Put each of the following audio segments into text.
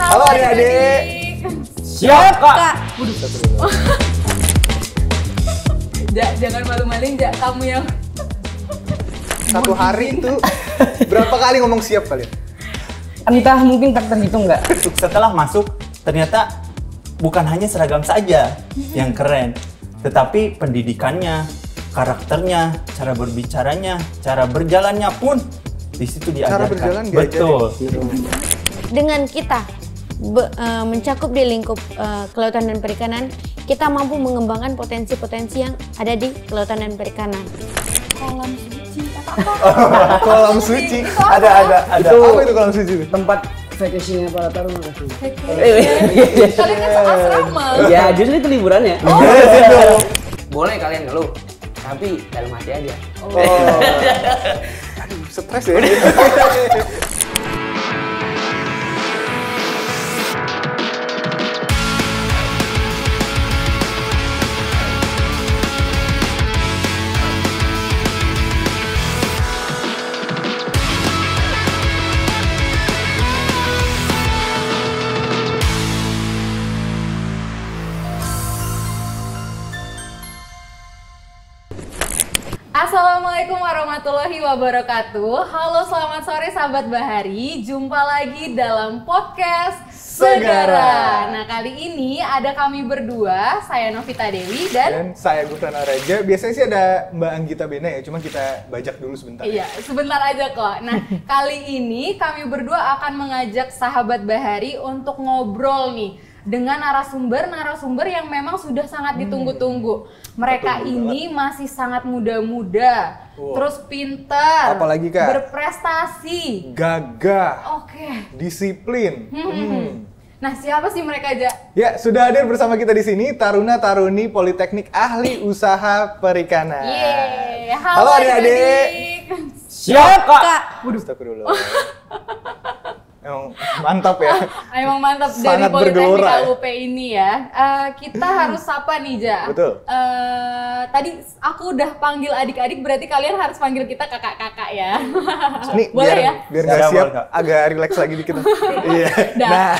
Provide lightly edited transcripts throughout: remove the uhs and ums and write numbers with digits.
Halo adik-adik. Siap kak. Jangan malu-maluin, Jak. Kamu yang Satu hari itu berapa kali ngomong siap kalian? Entah mungkin tak terhitung nggak? Setelah masuk, ternyata bukan hanya seragam saja yang keren, tetapi pendidikannya, karakternya, cara berbicaranya, cara berjalannya pun di situ diajarkan. Cara berjalan diajarin. Betul. Dengan kita mencakup di lingkup kelautan dan perikanan, kita mampu mengembangkan potensi-potensi yang ada di kelautan dan perikanan. kolam suci. Kolam suci. Ada. Itu apa itu kolam suci? Tempat vacation-nya para taruna katanya. Kalian kan seasrama. Ya justru itu liburannya. Boleh kalian ngeluh, tapi dalam hati aja. Aduh, stres ya. Assalamualaikum warahmatullahi wabarakatuh. Halo, selamat sore sahabat Bahari. Jumpa lagi dalam podcast Segara. Nah, kali ini ada kami berdua, saya Novita Dewi dan saya Gufrana Raja. Biasanya sih ada Mbak Anggita Bena ya, cuma kita bajak dulu sebentar. iya, sebentar aja kok. Nah, kali ini kami berdua akan mengajak sahabat Bahari untuk ngobrol nih dengan narasumber yang memang sudah sangat ditunggu-tunggu. Mereka ini masih sangat muda-muda, terus pintar, Apalagi, Kak? berprestasi, Gagah, oke. disiplin. Nah, siapa sih mereka aja? Ya, sudah hadir bersama kita di sini Taruna-Taruni Politeknik Ahli Usaha Perikanan. Yeay, Halo adik-adik. Siap kak. Astagfirullah. Emang mantap ya. Emang mantap dari Sangat Politeknik bergelora ya. AUP ini ya. Kita harus sapa nih, Ja. Betul. Tadi aku udah panggil adik-adik, berarti kalian harus panggil kita kakak-kakak ya. Nih, Boleh ya? biar nggak Siap, siap, Kak. agak relax lagi dikit. Iya. Dah. Nah,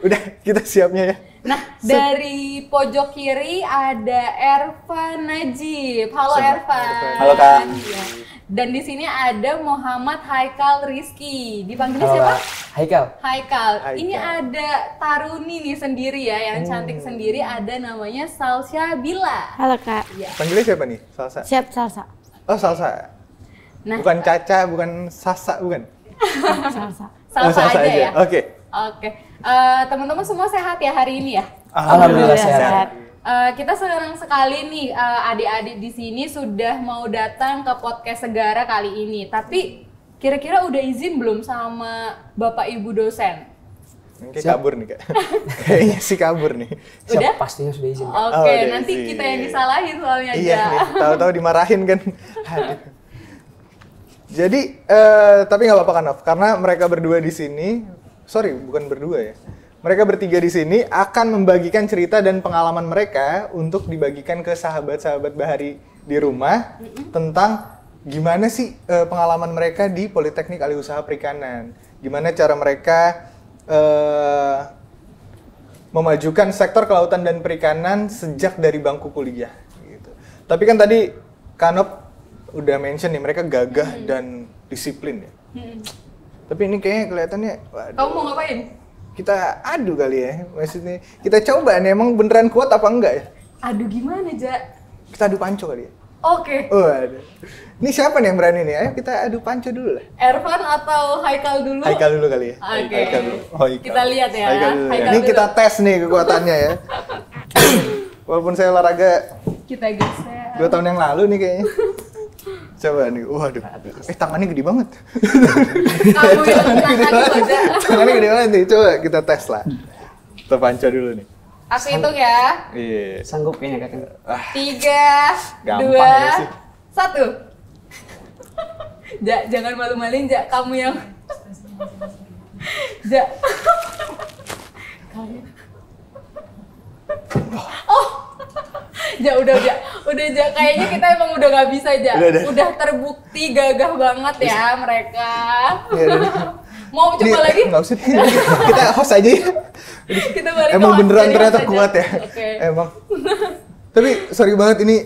udah kita siapnya ya. Nah, dari pojok kiri ada Ervan Najib. Halo Ervan. Halo, Kak. Iya. Dan di sini ada Muhammad Haikal Rizky. Dipanggilnya Halo, siapa? Kak. Haikal. Haikal. Haikal. Ini ada Taruni nih sendiri ya, yang cantik sendiri. Ada namanya Salsya Bila. Halo kak. Iya. Panggilnya siapa nih? Salsa. Siap salsa. Oh, Salsa. Nah, Bukan Caca, bukan Sasa, bukan. Salsa. Salsa, Oh, Salsa aja ya. Oke. Oke. Teman-teman semua sehat ya hari ini ya? Alhamdulillah sehat. Kita senang sekali nih adik-adik di sini sudah mau datang ke podcast Segara kali ini. Tapi kira-kira udah izin belum sama Bapak Ibu dosen? Kayak kabur nih, Kak. Kayaknya sih kabur nih. Udah? Pastinya sudah izin. Oke, Oh, udah nanti izin. kita yang disalahin soalnya Iya aja. nih, tahu-tahu dimarahin kan. Aduh. Jadi, tapi nggak apa-apa kan, Nov? Karena mereka berdua di sini, sorry, bukan berdua ya. Mereka bertiga di sini akan membagikan cerita dan pengalaman mereka untuk dibagikan ke sahabat-sahabat Bahari di rumah tentang gimana sih pengalaman mereka di Politeknik Alih Usaha Perikanan. Gimana cara mereka memajukan sektor kelautan dan perikanan sejak dari bangku kuliah. Gitu. Tapi kan tadi Kanop udah mention nih mereka gagah dan disiplin ya. Tapi ini kayaknya kelihatannya, waduh, Kamu mau ngapain? kita adu kali ya, maksudnya kita coba nih emang beneran kuat apa enggak ya? Aduh, gimana, Ja? Kita adu panco kali ya? Oke. Waduh. Ini siapa nih yang berani nih? Ayo kita adu panco dulu lah. Ervan atau Haikal dulu? Haikal dulu kali ya? Oke. Haikal dulu. Oh, Haikal. Kita lihat ya. Haikal dulu. Haikal Ini dulu. kita tes nih kekuatannya ya. Walaupun saya olahraga Kita geser. 2 tahun yang lalu nih kayaknya. Coba nih, waduh. Tangannya gede banget. Kamu yang menang lagi loh, Ja. Tangannya gede banget nih, coba kita tes lah. Kita panco dulu nih. Aku hitung ya. Iya. Sanggup kayaknya kakak. 3, Gampang 2, ya sih. 1. Ja, jangan malu-maluin, Ja. Kamu yang Ja. Oh. Ja, udah Ja. Kayaknya kita emang udah nggak bisa, Ja. Udah. Udah terbukti gagah banget ya mereka. Iya, udah. Mau coba lagi? Nggak usah deh. Kita host aja ya. Kita balik ke Emang host, beneran jadi ternyata host aja. kuat ya. Oke. Emang. Tapi sorry banget ini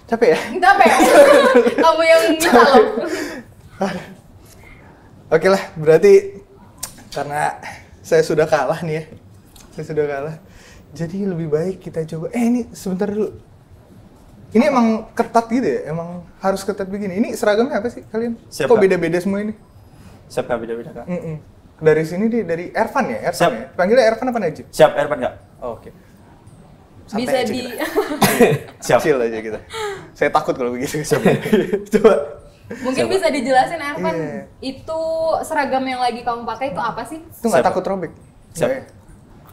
capek ya. Capek. Kamu yang minta loh. Oke lah, berarti karena saya sudah kalah nih ya. Saya sudah kalah. Jadi lebih baik kita coba. Ini sebentar dulu. Ini emang ketat gitu ya? Emang harus ketat begini. Ini seragamnya apa sih kalian? Siap, Kok Kak. beda-beda semua ini? Siap Kak, beda-beda Kak. Dari sini dari Ervan ya? Ervan Siap. ya? Panggilnya Ervan apa Najib? Siap, Ervan Kak? Oh, oke. Santai Bisa aja di kita. Siap. Chill aja kita. Saya takut kalau begitu. Coba. Mungkin bisa dijelasin Ervan, Iya. itu seragam yang lagi kamu pakai itu apa sih? Itu nggak Siap. takut robek? Siap. Nggak ya?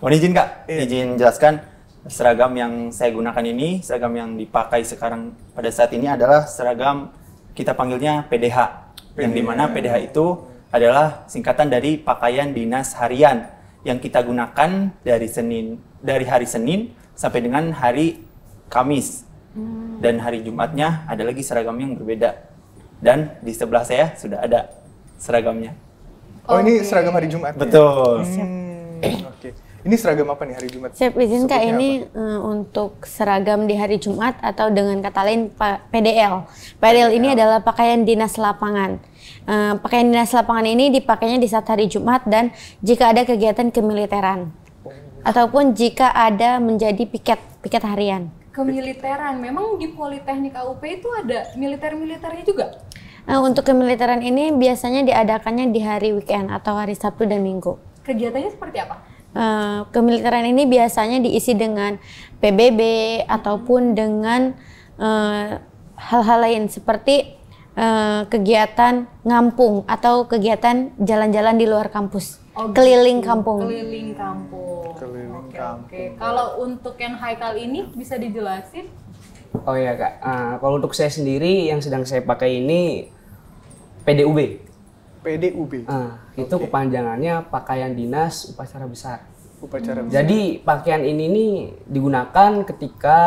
Mohon izin Kak, Iya. izin jelaskan seragam yang saya gunakan ini, seragam yang dipakai sekarang pada saat ini adalah seragam kita panggilnya PDH. Yang dimana PDH itu adalah singkatan dari pakaian dinas harian yang kita gunakan dari hari Senin sampai dengan hari Kamis. Dan hari Jumatnya ada lagi seragam yang berbeda. Dan di sebelah saya sudah ada seragamnya. Oh, ini Oke. seragam hari Jumat. Betul. Oke. Ini seragam apa nih hari Jumat? Siap izin Kak, Sebutnya ini untuk seragam di hari Jumat atau dengan kata lain PDL. PDL ini adalah pakaian dinas lapangan. Pakaian dinas lapangan ini dipakainya di saat hari Jumat dan jika ada kegiatan kemiliteran. Ataupun jika ada menjadi piket harian. Kemiliteran, memang di Politeknik AUP itu ada militer-militernya juga? Untuk kemiliteran ini biasanya diadakannya di hari weekend atau hari Sabtu dan Minggu. Kegiatannya seperti apa? Kemiliteran ini biasanya diisi dengan PBB ataupun dengan hal-hal lain seperti kegiatan ngampung atau kegiatan jalan-jalan di luar kampus, Oh, keliling gitu. kampung. Keliling kampung. Keliling Oke, kampung. oke. Kalau untuk yang Haikal ini bisa dijelasin? Oh iya Kak, kalau untuk saya sendiri yang sedang saya pakai ini PDUB. PDUB. Itu kepanjangannya pakaian dinas upacara besar. Upacara besar. Jadi pakaian ini nih digunakan ketika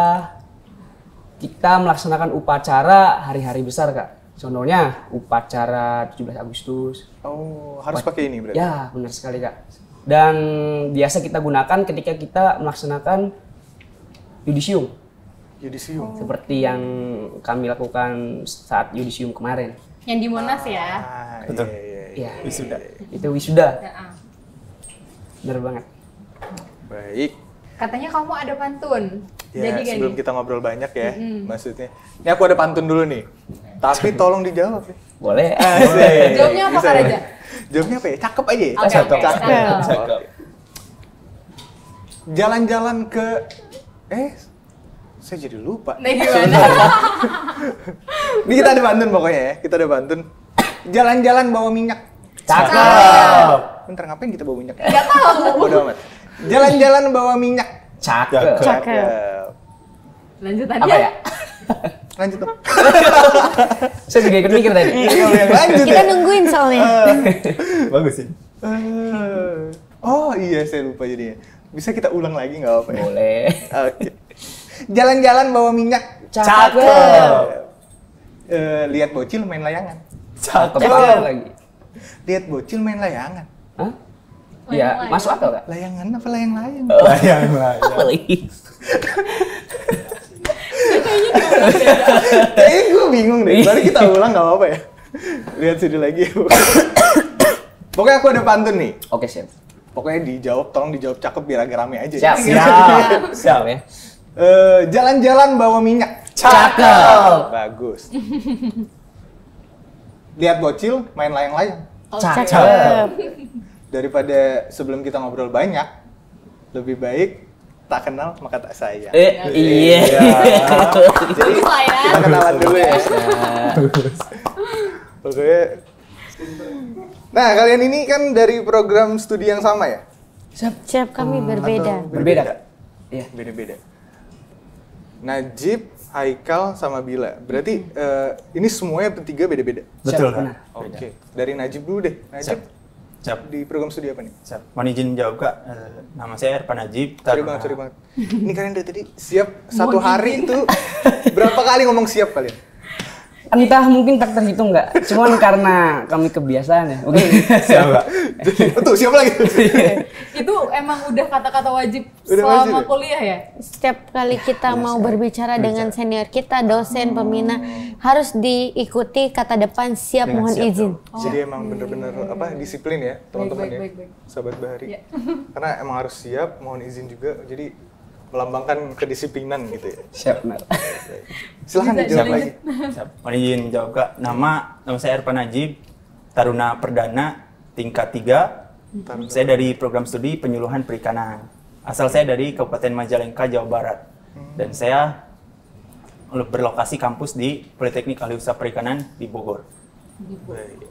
kita melaksanakan upacara hari-hari besar Kak. Contohnya upacara 17 Agustus. Oh, harus pakai ini berarti? Ya, benar sekali Kak. Dan biasa kita gunakan ketika kita melaksanakan yudisium. Yudisium. Seperti yang kami lakukan saat yudisium kemarin. Yang di Monas ya? Betul. Iya, Wisuda. itu wisuda. Ya, Bener banget. Baik. Katanya kamu ada pantun. Ya, Jadi gini. sebelum kita ngobrol banyak ya, maksudnya. Ini aku ada pantun dulu nih. Tapi tolong dijawab ya. Boleh. Asik. Jawabnya apa, Bisa Kak ya? Raja? Jawabnya apa ya? Cakep aja ya? Oke, oke, cakep. Jalan-jalan ke... saya jadi lupa. Nah, gimana? Ini kita ada pantun pokoknya ya. Kita ada pantun. Jalan-jalan bawa minyak. Cakep. Bentar, ngapain kita bawa minyak? Nggak tahu. Bodo amat. Jalan-jalan bawa minyak. Cakep. Cakep. Lanjutannya? Apa ya? Lanjut dong. Saya juga ikut mikir tadi. Lanjut Kita ya. nungguin soalnya. Bagus sih. Oh iya, saya lupa jadinya. Bisa kita ulang lagi nggak apa-apa ya? Boleh. Oke. Jalan-jalan bawa minyak. Cakep. Lihat bocil main layangan. Cakep lagi. Lihat bocil main layangan. Hah? Iya, Layang-layang. masuk akal Kak? Layangan apa layang-layang? Layang. Kayaknya gue bingung deh. Mari kita ulang nggak apa-apa ya? Lihat sini lagi. Pokoknya aku ada pantun nih. Oke, siap. Pokoknya dijawab, tolong dijawab cakep biar agak rame aja. Siap. Siap ya. Jalan-jalan bawa minyak. Cakep. Bagus. Lihat bocil main layang-layang. Cakep. Daripada sebelum kita ngobrol banyak, lebih baik tak kenal maka tak sayang. Iya. Jadi Bagus lah ya. kita kenalan dulu ya. Pokoknya. Nah, kalian ini kan dari program studi yang sama ya? Siap kami berbeda. Atau Berbeda, Kak. Iya. Beda-beda. Najib, Haikal, sama Bila. Berarti ini semuanya bertiga beda-beda. Betul Siap, Kak. benar. Oke. Dari Najib dulu deh. Najib Siap. di program studi apa nih? Siap. Mohon izin jawab Kak. Nama saya Ervan Najib. Sorry banget. Ini kalian dari tadi siap satu hari itu berapa kali ngomong siap kalian? Entah mungkin tak terhitung nggak, cuman karena kami kebiasaan ya. Oke. Siapa? Betul, siapa lagi? Itu emang udah kata-kata wajib Udah selama wajib ya? kuliah ya? Setiap kali kita mau berbicara dengan senior kita, dosen, pembina, harus diikuti kata depan siap Dengan mohon siap izin. Jadi emang bener-bener disiplin ya teman-teman ya, baik. sahabat Bahari. Iya. Karena emang harus siap, mohon izin juga. Jadi melambangkan kedisiplinan gitu ya. Siap, benar. Silahkan Bisa dijawab dilanjut. lagi. Mohon izin menjawab Kak. Nama saya Erpan Najib, Taruna Perdana tingkat 3. Saya dari program studi penyuluhan perikanan. Asal saya dari Kabupaten Majalengka, Jawa Barat. Dan saya berlokasi kampus di Politeknik Ahli Usaha Perikanan di Bogor. Baik.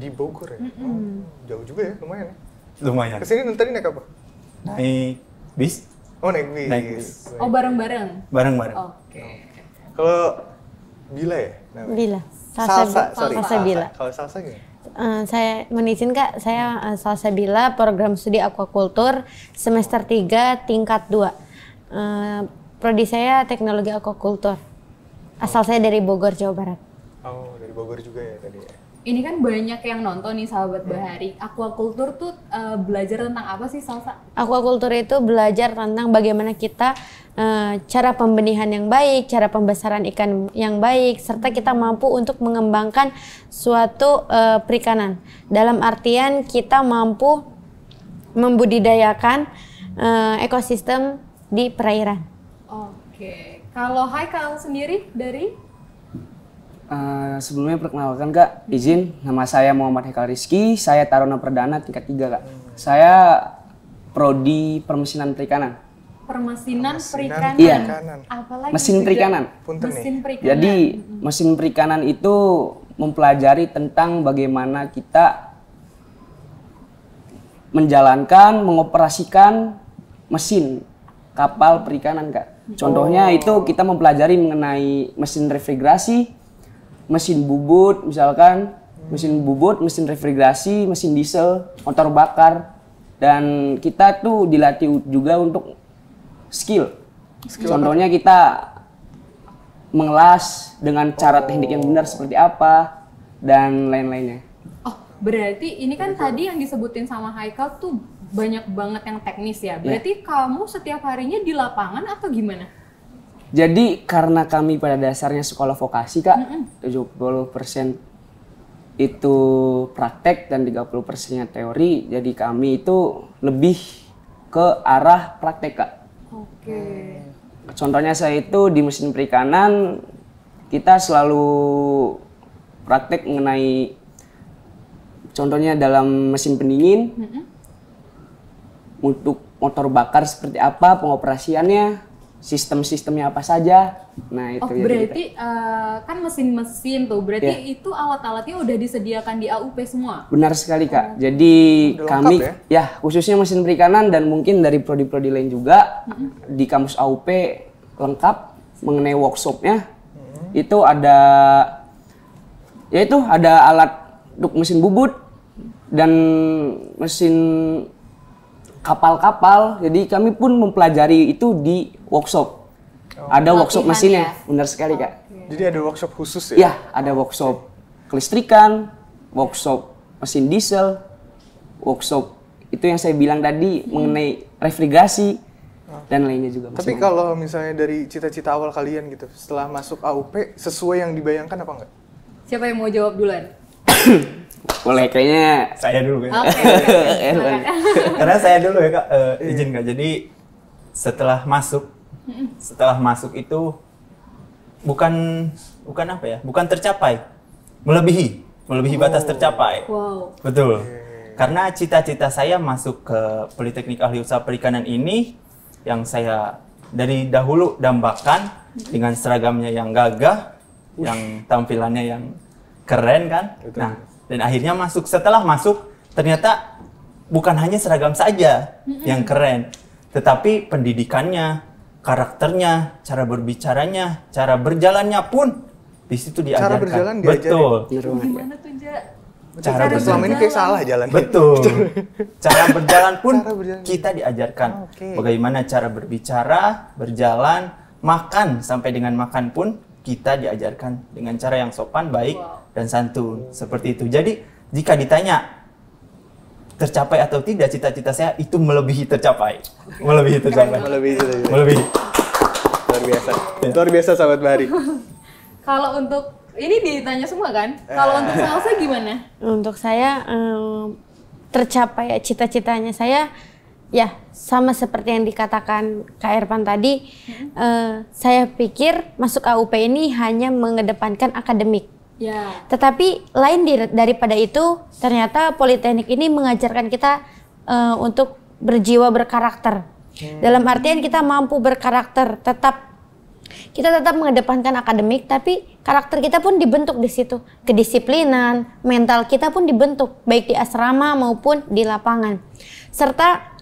Di Bogor ya? Oh, jauh juga ya, lumayan ya. Lumayan. Kesini tadi naik apa? Naik bis, Oh, naik bis. Naik bis. Oh, bareng-bareng? bareng-bareng. Oke. Kalau Bila ya? namanya? Bila. Salsa, sorry. Salsa Bila. Kalau salsa gimana? Saya menizin Kak, saya Salsabila, program studi aquaculture semester 3 tingkat 2. Prodi saya teknologi aquaculture. Asal saya dari Bogor, Jawa Barat. Oh, dari Bogor juga ya tadi ya. Ini kan banyak yang nonton nih sahabat Bahari. Aquaculture tuh belajar tentang apa sih, Salsa? Aquaculture itu belajar tentang bagaimana kita cara pembenihan yang baik, cara pembesaran ikan yang baik, serta kita mampu untuk mengembangkan suatu perikanan. Dalam artian kita mampu membudidayakan ekosistem di perairan. Oke. Kalau Haikal sendiri dari? Sebelumnya perkenalkan Kak, izin, nama saya Muhammad Haikal Rizky, saya Taruna Perdana tingkat 3 Kak. Saya prodi permesinan perikanan. Permesinan perikanan. Iya. Apalagi Mesin juga? perikanan. Punten nih. Mesin perikanan. Jadi mesin perikanan itu mempelajari tentang bagaimana kita menjalankan, mengoperasikan mesin kapal perikanan Kak. Contohnya itu kita mempelajari mengenai mesin refrigerasi, mesin bubut misalkan, mesin bubut, mesin refrigerasi, mesin diesel, motor bakar, dan kita tuh dilatih juga untuk skill. Contohnya kita mengelas dengan cara teknik yang benar seperti apa dan lain-lainnya. Oh, berarti ini kan tadi yang disebutin sama Haikal tuh banyak banget yang teknis ya. Berarti kamu setiap harinya di lapangan atau gimana? Jadi karena kami pada dasarnya sekolah vokasi Kak, 70% itu praktek dan 30%-nya teori. Jadi kami itu lebih ke arah praktek Kak. Oke. Contohnya saya itu di mesin perikanan, kita selalu praktek mengenai contohnya dalam mesin pendingin, untuk motor bakar seperti apa pengoperasiannya, sistem-sistemnya apa saja. Nah itu. Oh, berarti kan mesin-mesin tuh, berarti itu alat-alatnya udah disediakan di AUP semua? Benar sekali Kak. Jadi Udah kami lengkap ya khususnya mesin perikanan dan mungkin dari prodi-prodi lain juga di kampus AUP lengkap mengenai workshopnya. Itu ada alat untuk mesin bubut dan mesin kapal-kapal. Jadi kami pun mempelajari itu di workshop. Ada workshop Latihan mesinnya, ya? benar sekali Kak. Jadi ada workshop khusus ya? Ya, ada workshop kelistrikan, workshop mesin diesel, workshop itu yang saya bilang tadi mengenai refrigerasi dan lainnya juga. Tapi kalau misalnya dari cita-cita awal kalian gitu, setelah masuk AUP, sesuai yang dibayangkan apa enggak? Siapa yang mau jawab duluan? boleh kayaknya Saya dulu ya. Oke. Silakan. Karena saya dulu ya Kak, izin Kak. Jadi setelah masuk itu bukan apa ya? Bukan tercapai, melebihi batas tercapai. Wow. Betul. Karena cita-cita saya masuk ke Politeknik Ahli Usaha Perikanan ini yang saya dari dahulu dambakan dengan seragamnya yang gagah, yang tampilannya yang keren kan. Nah, dan akhirnya setelah masuk ternyata bukan hanya seragam saja yang keren, tetapi pendidikannya, karakternya, cara berbicaranya, cara berjalannya pun di situ diajarkan. Cara berjalan diajarin. Betul. Gimana tuh, Ja? Cara berjalan. Selama ini kayak salah jalan. Betul. Cara berjalan pun Cara berjalan. kita diajarkan. Oke. Bagaimana cara berbicara, berjalan, makan sampai dengan makan pun kita diajarkan dengan cara yang sopan, baik, dan santun. Seperti itu. Jadi, jika ditanya tercapai atau tidak cita-cita saya, itu melebihi tercapai. Melebihi tercapai. Melebihi itu. Melebihi. Luar biasa. Luar biasa sahabat Bahari. Kalau untuk ini ditanya semua kan? Kalau untuk Salsa gimana? Untuk saya tercapai cita-citanya saya ya sama seperti yang dikatakan Kak Ervan tadi. Saya pikir masuk AUP ini hanya mengedepankan akademik. Ya. Tetapi lain daripada itu, ternyata Politeknik ini mengajarkan kita untuk berjiwa berkarakter. Dalam artian kita mampu berkarakter, kita tetap mengedepankan akademik, tapi karakter kita pun dibentuk di situ. Kedisiplinan, mental kita pun dibentuk, baik di asrama maupun di lapangan. Serta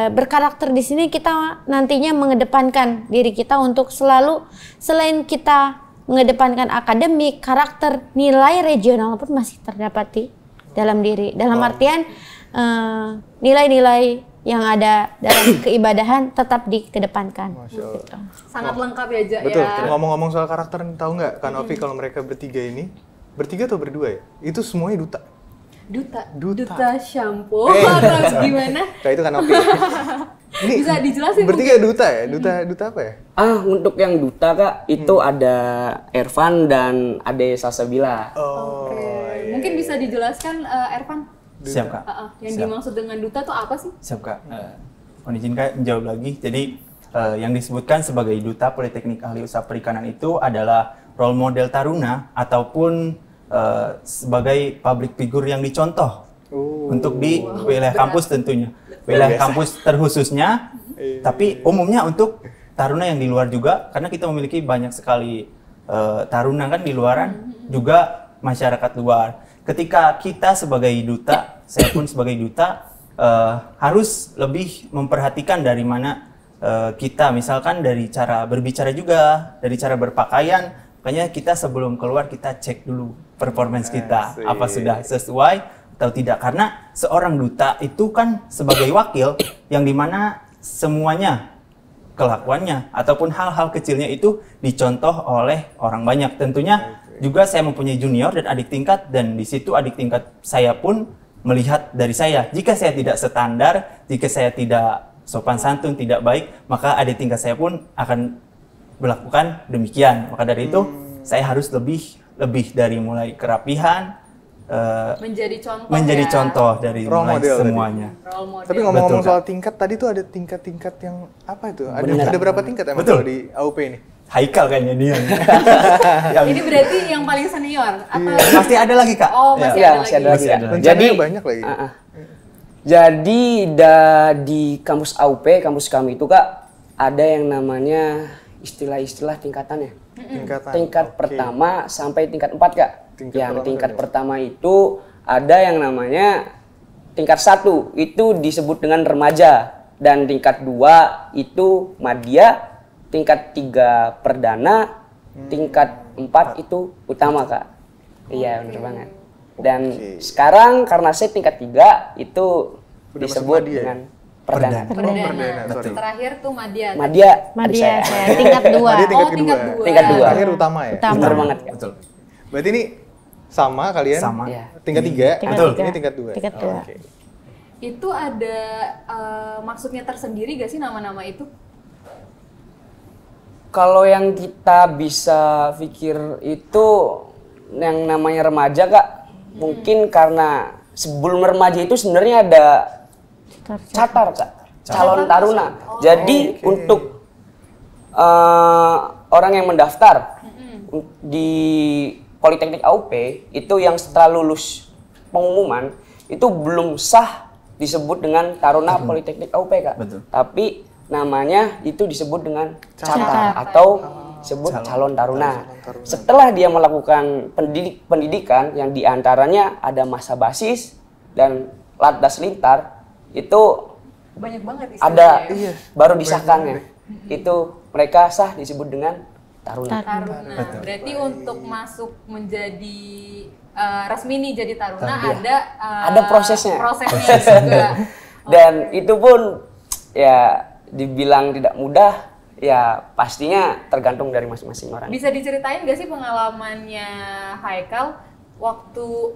berkarakter di sini kita nantinya mengedepankan diri kita untuk selalu, selain kita mengedepankan akademik, karakter, nilai regional pun masih terdapat di dalam diri. Dalam artian nilai-nilai yang ada dalam keibadahan tetap dikedepankan. Masya Allah. Gitu. Sangat lengkap ya, Ja, Betul. ya. Ngomong-ngomong soal karakter, tahu nggak Kak Novi kalau mereka bertiga ini, bertiga atau berdua ya? Itu semuanya duta. Duta shampoo atau gimana? Kayak itu Kak Novi. Ini Bisa dijelasin bertiga duta ya? Duta apa ya? Untuk yang duta Kak, itu ada Ervan dan Ade Salsabila. Oke. Mungkin bisa dijelaskan Ervan? Siap, Kak. Yang dimaksud dengan duta tuh apa sih? Siap, Kak. Mohon izin Kak menjawab lagi. Jadi yang disebutkan sebagai duta Politeknik Ahli Usaha Perikanan itu adalah role model taruna ataupun sebagai public figure yang dicontoh untuk di wilayah kampus tentunya. Wilayah kampus terkhususnya, tapi umumnya untuk taruna yang di luar juga, karena kita memiliki banyak sekali taruna kan di luaran, juga masyarakat luar. Ketika kita sebagai duta, saya pun sebagai duta, harus lebih memperhatikan dari mana kita, misalkan dari cara berbicara juga, dari cara berpakaian. Makanya kita sebelum keluar kita cek dulu performance kita, apa sudah sesuai atau tidak. Karena seorang duta itu kan sebagai wakil yang dimana semuanya kelakuannya ataupun hal-hal kecilnya itu dicontoh oleh orang banyak. Tentunya juga saya mempunyai junior dan adik tingkat, dan di situ adik tingkat saya pun melihat dari saya. Jika saya tidak standar, jika saya tidak sopan santun, tidak baik, maka adik tingkat saya pun akan melakukan demikian. Maka dari itu saya harus lebih dari mulai kerapihan, menjadi contoh dari Role mulai model semuanya. Role model. Tapi ngomong-ngomong Betul, soal tingkat, tadi tuh ada tingkat-tingkat yang apa itu? Bener. Ada berapa tingkat emang Betul. kalau di AUP ini? Haikal kayaknya dia. Yang Ini berarti yang paling senior atau pasti ada lagi, Kak. Oh, masih Ya, ada masih ada lagi. lagi. Masih ada. Rencananya Jadi banyak lagi. Jadi di kampus AUP, kampus kami itu Kak, ada yang namanya istilah-istilah tingkatannya. Tingkatan. Tingkat Oke. pertama sampai tingkat 4 Kak. Tingkat Yang pertama tingkat sampai pertama itu ada yang namanya tingkat 1 itu disebut dengan remaja, dan tingkat 2 itu madya, tingkat 3 perdana, tingkat 4 itu utama Kak. Iya benar banget. Dan sekarang karena saya tingkat 3 itu Udah disebut masuk madya ya? dengan perdana. Perdana, sorry. Terakhir tuh Madya. Madya, Madya saya. saya tingkat 2. Madya tingkat tingkat kedua. dua. Tingkat 2. Terakhir utama ya? Utama. Benar banget Kak. Betul. Berarti ini sama kalian? Sama. Iya. Tingkat 3? Tingkat Betul. tiga. Ini tingkat 2. Tingkat dua. Oke. Itu ada maksudnya tersendiri gak sih nama-nama itu? Kalau yang kita bisa pikir itu yang namanya remaja Kak, mungkin karena sebelum remaja itu sebenarnya ada catar Kak, calon taruna. Jadi untuk orang yang mendaftar di Politeknik AUP itu yang setelah lulus pengumuman itu belum sah disebut dengan taruna Politeknik AUP Kak. Betul. Tapi namanya itu disebut dengan catar atau disebut calon taruna. Setelah dia melakukan pendidikan yang diantaranya ada masa basis dan latdas lintar, itu Banyak banget ada istilahnya. baru disahkannya. Itu mereka sah disebut dengan taruna. Taruna. Berarti untuk masuk menjadi resmi nih jadi taruna Ada prosesnya. Prosesnya juga. Dan itu pun ya dibilang tidak mudah, Ya pastinya tergantung dari masing-masing orang. Bisa diceritain gak sih pengalamannya Haikal waktu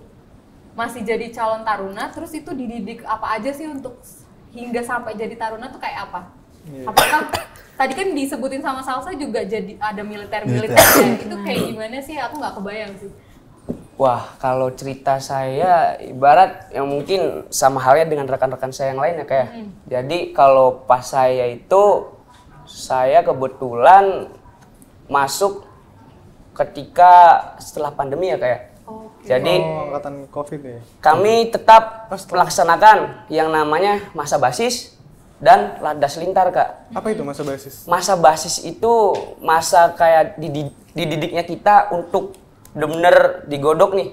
masih jadi calon taruna, terus itu dididik apa aja sih untuk hingga sampai jadi taruna tuh kayak apa? Apakah tadi kan disebutin sama Salsa juga jadi ada militer-militernya, itu kayak gimana sih? Aku nggak kebayang sih. Wah, kalau cerita saya ibarat yang mungkin sama halnya dengan rekan-rekan saya yang lain ya kayak. Jadi kalau pas saya kebetulan masuk ketika setelah pandemi ya kayak. Jadi angkatan Covid ya. kami tetap melaksanakan yang namanya masa basis dan landas lintar, Kak. Apa itu masa basis? Masa basis itu masa kayak dididiknya kita untuk benar-benar digodok nih.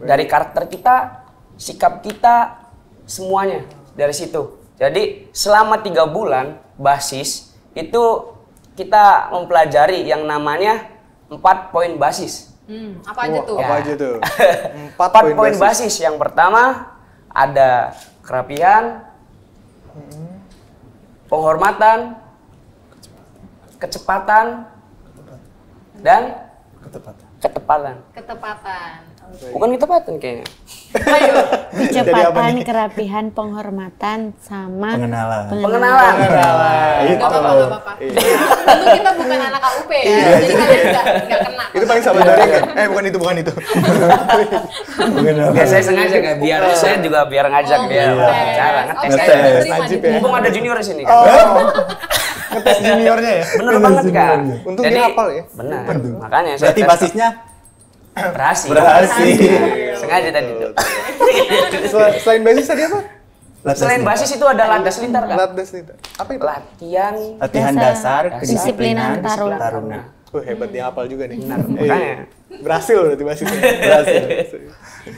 Dari karakter kita, sikap kita, semuanya dari situ. Jadi selama 3 bulan basis itu kita mempelajari yang namanya 4 poin basis. Apa aja tuh? Apa aja tuh? 4 poin basis. Yang pertama ada kerapian, penghormatan, kecepatan, dan ketepatan. Bukan ketepatan kayaknya. Kecepatan, kerapihan, penghormatan, sama Pengenalan. Pengenalan. Gak apa-apa. Tentu kita bukan anak KUP ya, jadi kalian nggak kena. Itu paling sabar dari kan? Bukan itu. Ya saya sengaja kan, biar saya juga biar ngajak dia bicara, ngetes aja. Najib ya. Mumpung ada junior di sini kan. Ngetes juniornya ya. Bener banget kan. Untung dia hafal ya. Benar. Makanya saya Berarti tes. basisnya Berhasil. Sengaja tadi tuh. Selain basis tadi apa? Selain basis itu ada landas lintar kan? Landas lintar. Apa itu? Latihan dasar kedisiplinan taruna. Hebat dia hafal juga nih. Makanya. Berhasil berarti basisnya.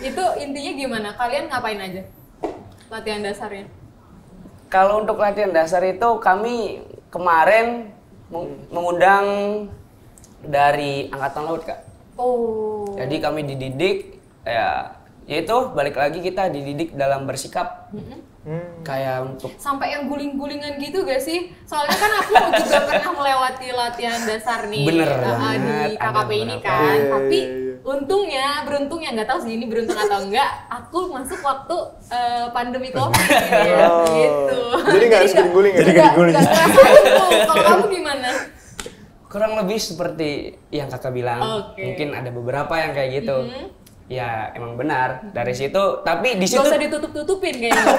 Itu intinya gimana? Kalian ngapain aja? Latihan dasarnya? Kalau untuk latihan dasar itu kami kemarin mengundang dari Angkatan Laut, Kak. Jadi kami dididik yaitu balik lagi kita dididik dalam bersikap kayak untuk sampai yang guling-gulingan gitu gak sih? Soalnya kan aku juga pernah melewati latihan dasar nih. Bener di KKP ini kan. Tapi beruntungnya nggak tahu sih ini beruntung atau enggak, aku masuk waktu pandemi COVID gitu. Jadi nggak harus guling-guling ya? Jadi nggak ngerasain tuh. Kalau kamu gimana? kurang lebih seperti yang kakak bilang. Mungkin ada beberapa yang kayak gitu. Ya emang benar dari situ, tapi di situ nggak usah ditutup-tutupin kayaknya.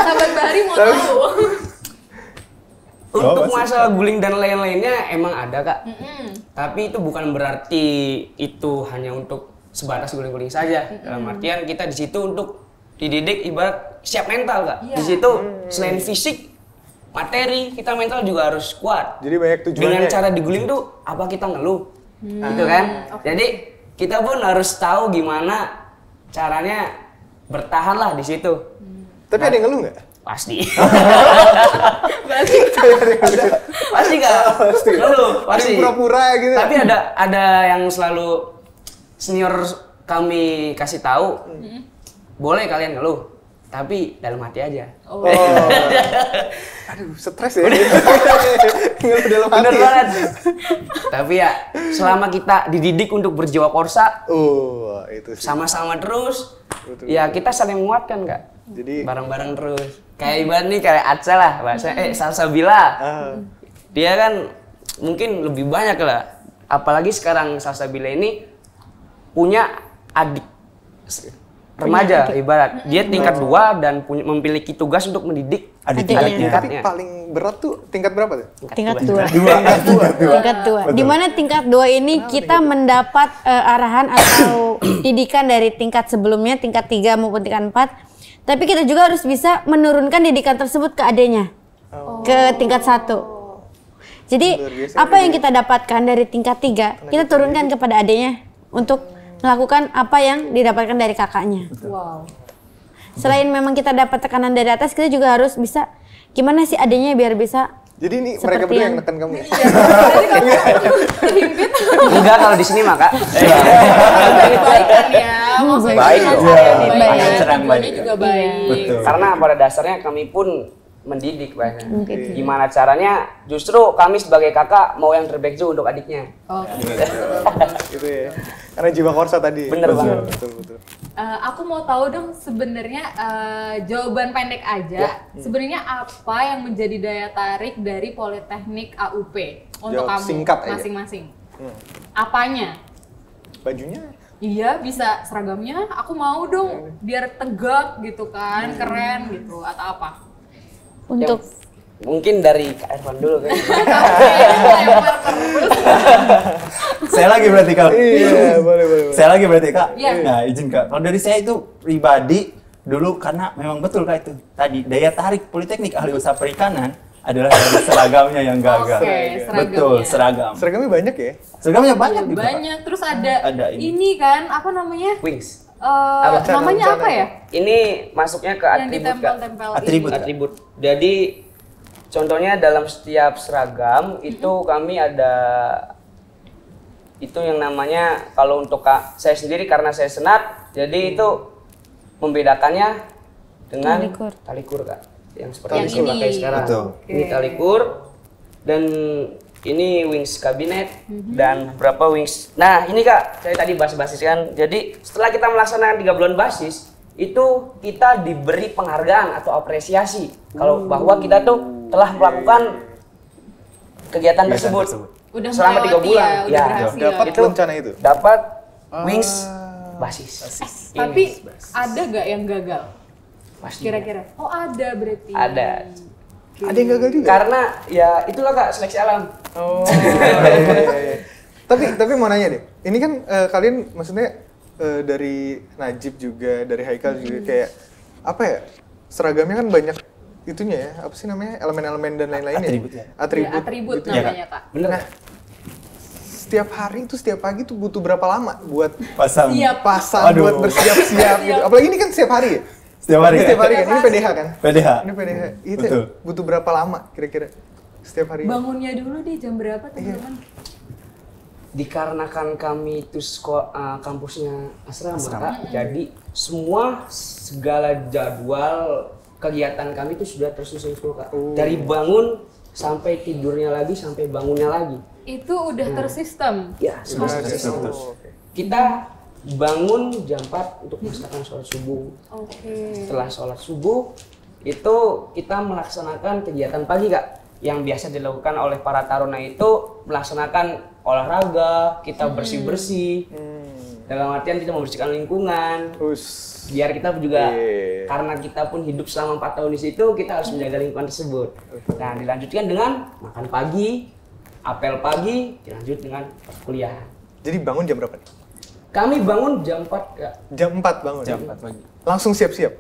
Sahabat Bahari mau tahu. Untuk masalah guling dan lain-lainnya emang ada, Kak. Tapi itu bukan berarti itu hanya untuk sebatas guling-guling saja. Dalam artian kita di situ untuk dididik ibarat siap mental, Kak. Di situ selain fisik, materi, kita mental juga harus kuat. Jadi banyak tujuannya. Dengan cara diguling tuh apa kita ngeluh, gitu kan? Jadi kita pun harus tahu gimana caranya bertahan lah di situ. Tapi ada yang ngeluh nggak? Pasti. Pasti nggak? Ngeluh, pasti. Pura-pura gitu. Tapi ada yang selalu senior kami kasih tahu, boleh kalian ngeluh, tapi dalam hati aja. Aduh, stres ya. Ngeluh dalam hati. Bener banget. Tapi ya, selama kita dididik untuk berjiwa korsa, itu sih. sama-sama terus, Betul. ya kita saling menguatkan, Kak. Jadi Bareng-bareng terus. Kayak ibarat nih, kayak Aca lah, bahasa Salsabila. Dia kan mungkin lebih banyak lah. Apalagi sekarang Salsabila ini punya adik remaja ibarat. Dia tingkat 2 dan memiliki tugas untuk mendidik Adiknya. tapi paling berat tuh tingkat berapa tuh? Tingkat 2. Tingkat 2. Di mana tingkat 2 ini kita mendapat arahan atau didikan dari tingkat sebelumnya, tingkat 3 maupun tingkat 4. Tapi kita juga harus bisa menurunkan didikan tersebut ke adanya. Ke tingkat 1. Jadi apa yang kita dapatkan dari tingkat 3, kita turunkan kepada adanya untuk melakukan apa yang didapatkan dari kakaknya. Wow. Selain memang kita dapat tekanan dari atas, kita juga harus bisa gimana sih adanya biar bisa. Jadi ini Seperti mereka berdua yang yang- neken kamu ya? Jadi kamu terhimpit. Enggak kalau di sini mah, Kak. Baik-baikan ya. Maksudnya Baik dengan dong. cara yang baik. Baik. Dan Serang tujuannya baik. juga baik. Betul. Karena pada dasarnya kami pun mendidik bahkan. Mendidik. Gimana caranya? Justru kami sebagai kakak mau yang terbaik juga untuk adiknya. Oke. Gitu ya. Karena jiwa korsa tadi. Bener Betul, banget. Betul. Aku mau tahu dong sebenarnya jawaban pendek aja. Sebenarnya apa yang menjadi daya tarik dari Politeknik AUP untuk Jawab kamu singkat aja. masing-masing? Apanya? Bajunya Iya, bisa seragamnya. Aku mau dong biar tegak gitu kan, keren gitu atau apa? Untuk Mungkin dari Kak Ervan dulu kan. Lempar terus. Saya lagi berarti Kak. iya, boleh. Saya lagi berarti Kak. Iya. Nah, izin Kak. Kalau dari saya itu pribadi dulu karena memang betul Kak itu. Tadi daya tarik Politeknik Ahli Usaha Perikanan adalah dari seragamnya yang gagal. Oke, seragamnya. Betul, seragam. Seragamnya banyak ya? Seragamnya banyak gitu, Kak. Banyak. Terus ada, Ada ini. ini kan apa namanya? Wings. Namanya Rencana. apa ya? Ini masuknya ke Yang atribut Kak. ditempel-tempel Atribut. ini. Atribut. Jadi contohnya dalam setiap seragam itu kami ada itu yang namanya kalau untuk saya sendiri karena saya senat, jadi itu membedakannya dengan Talikur. talikur Kak. Yang seperti Yang yang saya ini. pakai sekarang. Betul. Ini talikur dan ini wings kabinet dan beberapa wings. Nah, ini Kak, saya tadi basis kan. Jadi, setelah kita melaksanakan 3 bulan basis, itu kita diberi penghargaan atau apresiasi kalau bahwa kita tuh telah melakukan kegiatan tersebut. Udah selama 3 melewati bulan. ya, udah berhasil. Dapat itu rencana itu? dapat wings basis. Ini Tapi wings basis. ada gak yang gagal? Pasti. Kira-kira? Oh ada berarti. Ada. Ada yang gagal juga? Karena ya itulah Kak seleksi alam. Oh, iya. Tapi mau nanya deh, ini kan kalian maksudnya dari Najib juga, dari Haikal juga kayak apa ya? Seragamnya kan banyak itunya ya, apa sih namanya? Elemen-elemen dan lain-lainnya. Atribut ya? Atribut. Ya, atribut gitu. namanya Kak. Bener. Nah, setiap hari itu setiap pagi tuh butuh berapa lama buat Pasang. Siap. pasang, Aduh. buat bersiap-siap gitu. Apalagi ini kan setiap hari ya? Setiap hari. Setiap hari kan? Ini Setiap PDH kan? PDH. Ini PDH. Itu Betul. butuh berapa lama kira-kira? Setiap hari. Bangunnya dulu deh jam berapa teman-teman? Dikarenakan kami itu kampusnya asrama, Kak, jadi semua segala jadwal kegiatan kami itu sudah tersusun semua Kak. Dari bangun sampai tidurnya lagi sampai bangunnya lagi. Itu udah tersistem. Ya, semua Ada. tersusun. Oh, oke. Kita bangun jam 4 untuk melaksanakan sholat subuh. Oke. Setelah sholat subuh itu kita melaksanakan kegiatan pagi Kak. Yang biasa dilakukan oleh para taruna itu melaksanakan olahraga, kita bersih-bersih. Dalam artian kita membersihkan lingkungan. Terus Biar kita juga Iya. karena kita pun hidup selama 4 tahun di situ, kita harus menjaga lingkungan tersebut. Nah, dilanjutkan dengan makan pagi, apel pagi, dilanjut dengan kuliah. jadi bangun jam berapa nih? Kami bangun jam 4 Kak. Jam 4 bangun. Jam 4 pagi. Langsung siap-siap.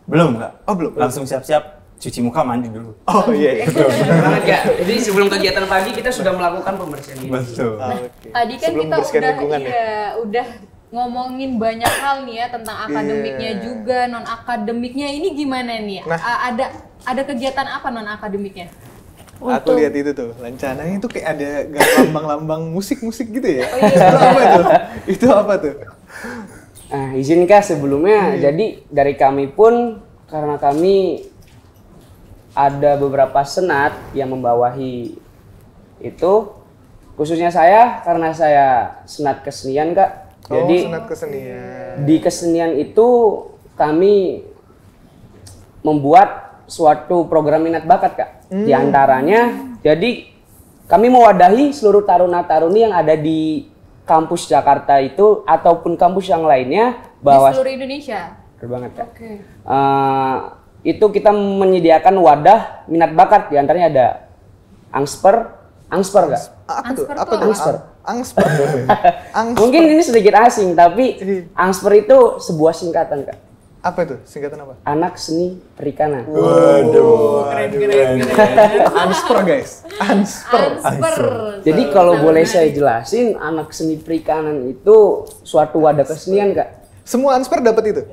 Belum Kak. Oh, belum. Langsung siap-siap cuci muka mandi dulu. Oh iya. Bener banget Kak. Jadi sebelum kegiatan pagi kita sudah melakukan pembersihan diri. Betul. Tadi kan Sebelum kita membersihkan udah lingkungan ya? udah ngomongin banyak hal nih ya tentang akademiknya Iya. juga, non akademiknya ini gimana nih? Nah. Ada kegiatan apa non akademiknya? Aku lihat itu tuh, lancananya itu kayak ada lambang-lambang musik-musik gitu ya. Oh, iya. Itu apa tuh? Itu apa tuh? Nah, izin Kak sebelumnya, jadi dari kami pun karena kami ada beberapa senat yang membawahi itu, khususnya saya karena saya senat kesenian Kak. Jadi Senat kesenian. di kesenian itu kami membuat suatu program minat bakat Kak. Di antaranya, jadi kami mewadahi seluruh taruna-taruni yang ada di kampus Jakarta itu ataupun kampus yang lainnya bahwa Di seluruh Indonesia. Betul banget Kak. Oke. Itu kita menyediakan wadah minat bakat, di antaranya ada Angsper Kak. Apa tuh? Angsper Apa tuh tuh? Angsper. Angsper. Angsper. Mungkin ini sedikit asing, tapi Angsper itu sebuah singkatan Kak. Apa itu? Singkatan apa? Anak Seni Perikanan. Keren. Ansper guys. Ansper. Ansper. Jadi kalau boleh saya jelasin, anak seni perikanan itu suatu wadah kesenian Kak. Semua Ansper dapat itu?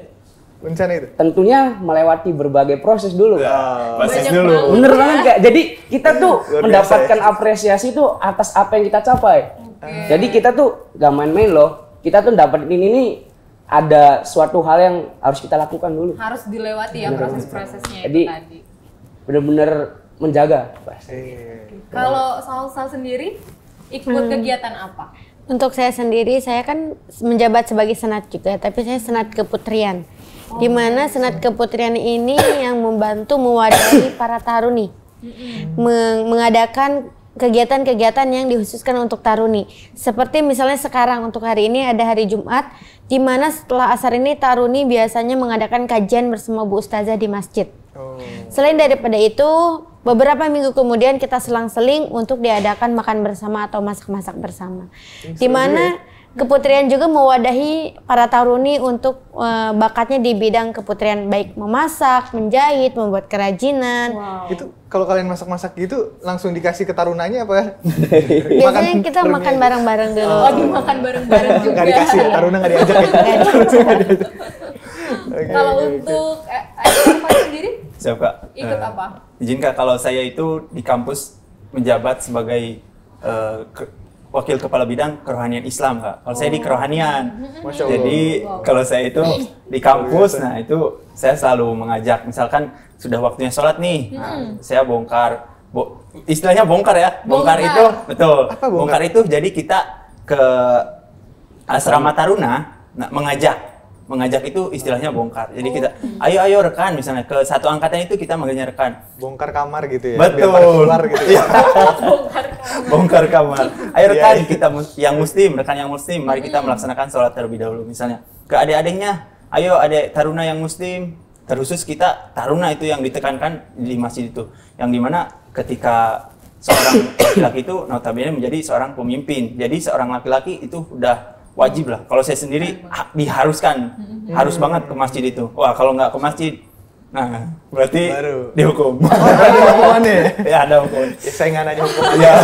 Rencana itu? Tentunya melewati berbagai proses dulu Kak. Basis Banyak dulu. banget. Bener banget Kak. Jadi kita tuh Luar biasa mendapatkan apresiasi tuh atas apa yang kita capai. Jadi kita tuh gak main-main loh. Kita tuh dapetin ini ada suatu hal yang harus kita lakukan dulu. Harus dilewati ya proses-prosesnya itu Jadi, tadi. benar-benar menjaga. Kalau Salsa sendiri ikut kegiatan apa? Untuk saya sendiri, saya kan menjabat sebagai senat juga, tapi saya senat keputrian. Di mana senat keputrian ini yang membantu mewadahi para taruni, mengadakan kegiatan-kegiatan yang dikhususkan untuk taruni. Seperti misalnya sekarang untuk hari ini ada hari Jumat, di mana setelah asar ini taruni biasanya mengadakan kajian bersama Bu Ustazah di masjid. Selain daripada itu, beberapa minggu kemudian kita selang-seling untuk diadakan makan bersama atau masak-masak bersama. Di mana keputrian juga mewadahi para taruni untuk bakatnya di bidang keputrian, baik memasak, menjahit, membuat kerajinan. Itu kalau kalian masak-masak gitu langsung dikasih ke tarunanya apa? Biasanya kita makan bareng-bareng dulu. Oh, dimakan bareng-bareng juga. Nggak dikasih, taruna nggak diajak ya? Kalau untuk apa sendiri? Siap Kak. Ikut apa? Izin Kak, kalau saya itu di kampus menjabat sebagai wakil kepala bidang kerohanian Islam Kak. Kalau saya di kerohanian. Masya Allah. Jadi kalau saya itu di kampus, nah itu saya selalu mengajak, misalkan sudah waktunya sholat nih, nah, saya bongkar, istilahnya bongkar ya. Bongkar itu, betul. Apa bongkar? Bongkar itu jadi kita ke asrama taruna, nah, mengajak itu istilahnya bongkar. Jadi kita, ayo rekan, misalnya ke satu angkatan itu kita manggilnya rekan. Bongkar kamar gitu ya? Betul. Biar pada keluar gitu ya? Bongkar kamar. Ayo rekan, kita yang muslim, rekan yang muslim, mari kita melaksanakan sholat terlebih dahulu. Misalnya ke adik-adiknya, ayo adik taruna yang muslim, terkhusus kita taruna itu yang ditekankan di masjid itu. Yang dimana ketika seorang laki-laki itu notabene menjadi seorang pemimpin. Jadi seorang laki-laki itu udah wajib lah. Kalau saya sendiri diharuskan, harus banget ke masjid itu. Wah, kalau nggak ke masjid, nah berarti Baru. dihukum. Ada hukumannya ya? Ya ada hukum. Ya, saya nggak nanya hukum. Ya.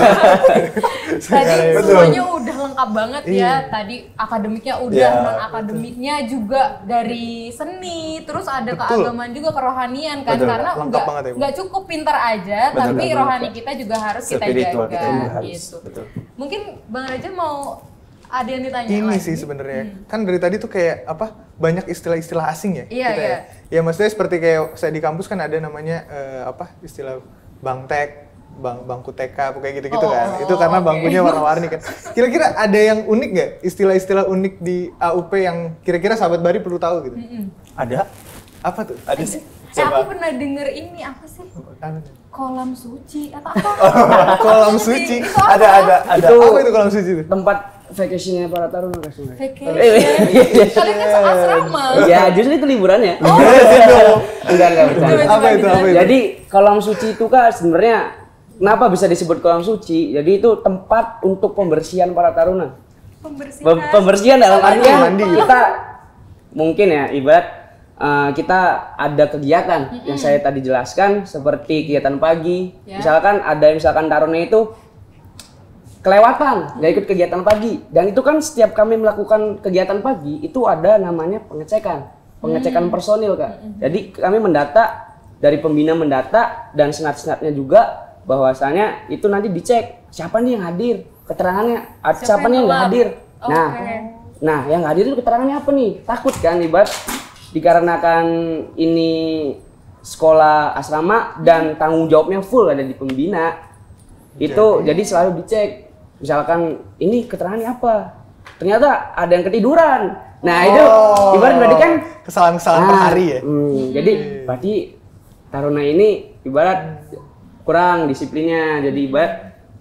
Tadi Betul. semuanya udah lengkap banget ya. Tadi akademiknya udah, Iya, non akademiknya juga dari seni, terus ada Betul. keagamaan juga, kerohanian kan. Betul. Karena Lengkap banget ya, Bu. nggak cukup pintar aja, Betul, tapi betul. rohani kita juga harus kita Spiritual jaga kita juga harus. gitu. Betul. Mungkin Bang Raja mau ada yang ditanya Ini lagi? sih sebenarnya. Kan dari tadi tuh kayak apa? Banyak istilah-istilah asing ya? Iya, kita iya. Ya maksudnya seperti kayak saya di kampus kan ada namanya apa? Istilah bangtek, bangku TK, kayak gitu-gitu kan. Itu karena oke. bangkunya warna-warni kan. Kira-kira ada yang unik nggak? Istilah-istilah unik di AUP yang kira-kira sahabat Bari perlu tahu gitu? Ada? Apa tuh? Ada sih. Aku pernah denger ini apa sih? Apa tuh? Kolam suci atau apa? Kolam suci. Itu apa? Ada. Itu Apa itu kolam suci itu? tempat vacation-nya para taruna kan sebenarnya. Vacation. Kalian kan asrama. Ya, justru itu liburannya. Enggak bercanda. Apa itu? Jadi kolam suci itu kan sebenarnya kenapa bisa disebut kolam suci? Jadi itu tempat untuk pembersihan para taruna. Pembersihan. Pembersihan dalam artian mandi. kita mungkin ya ibarat kita ada kegiatan yang saya tadi jelaskan seperti kegiatan pagi. Ya. Misalkan taruna itu kelewatan, nggak ikut kegiatan pagi. Dan itu kan setiap kami melakukan kegiatan pagi itu ada namanya pengecekan personil Kak. Jadi kami mendata, dari pembina mendata dan senat-senatnya juga bahwasanya itu nanti dicek siapa nih yang hadir, keterangannya, siapa nih yang nggak hadir. Nah yang nggak hadir itu keterangannya apa nih? Takut kan ibarat dikarenakan ini sekolah asrama dan tanggung jawabnya full ada di pembina. Itu jadi selalu dicek. Misalkan ini keterangannya apa? Ternyata ada yang ketiduran. Nah, itu ibarat berarti kan kesalahan-kesalahan per hari ya. Jadi berarti taruna ini ibarat kurang disiplinnya. Jadi ibarat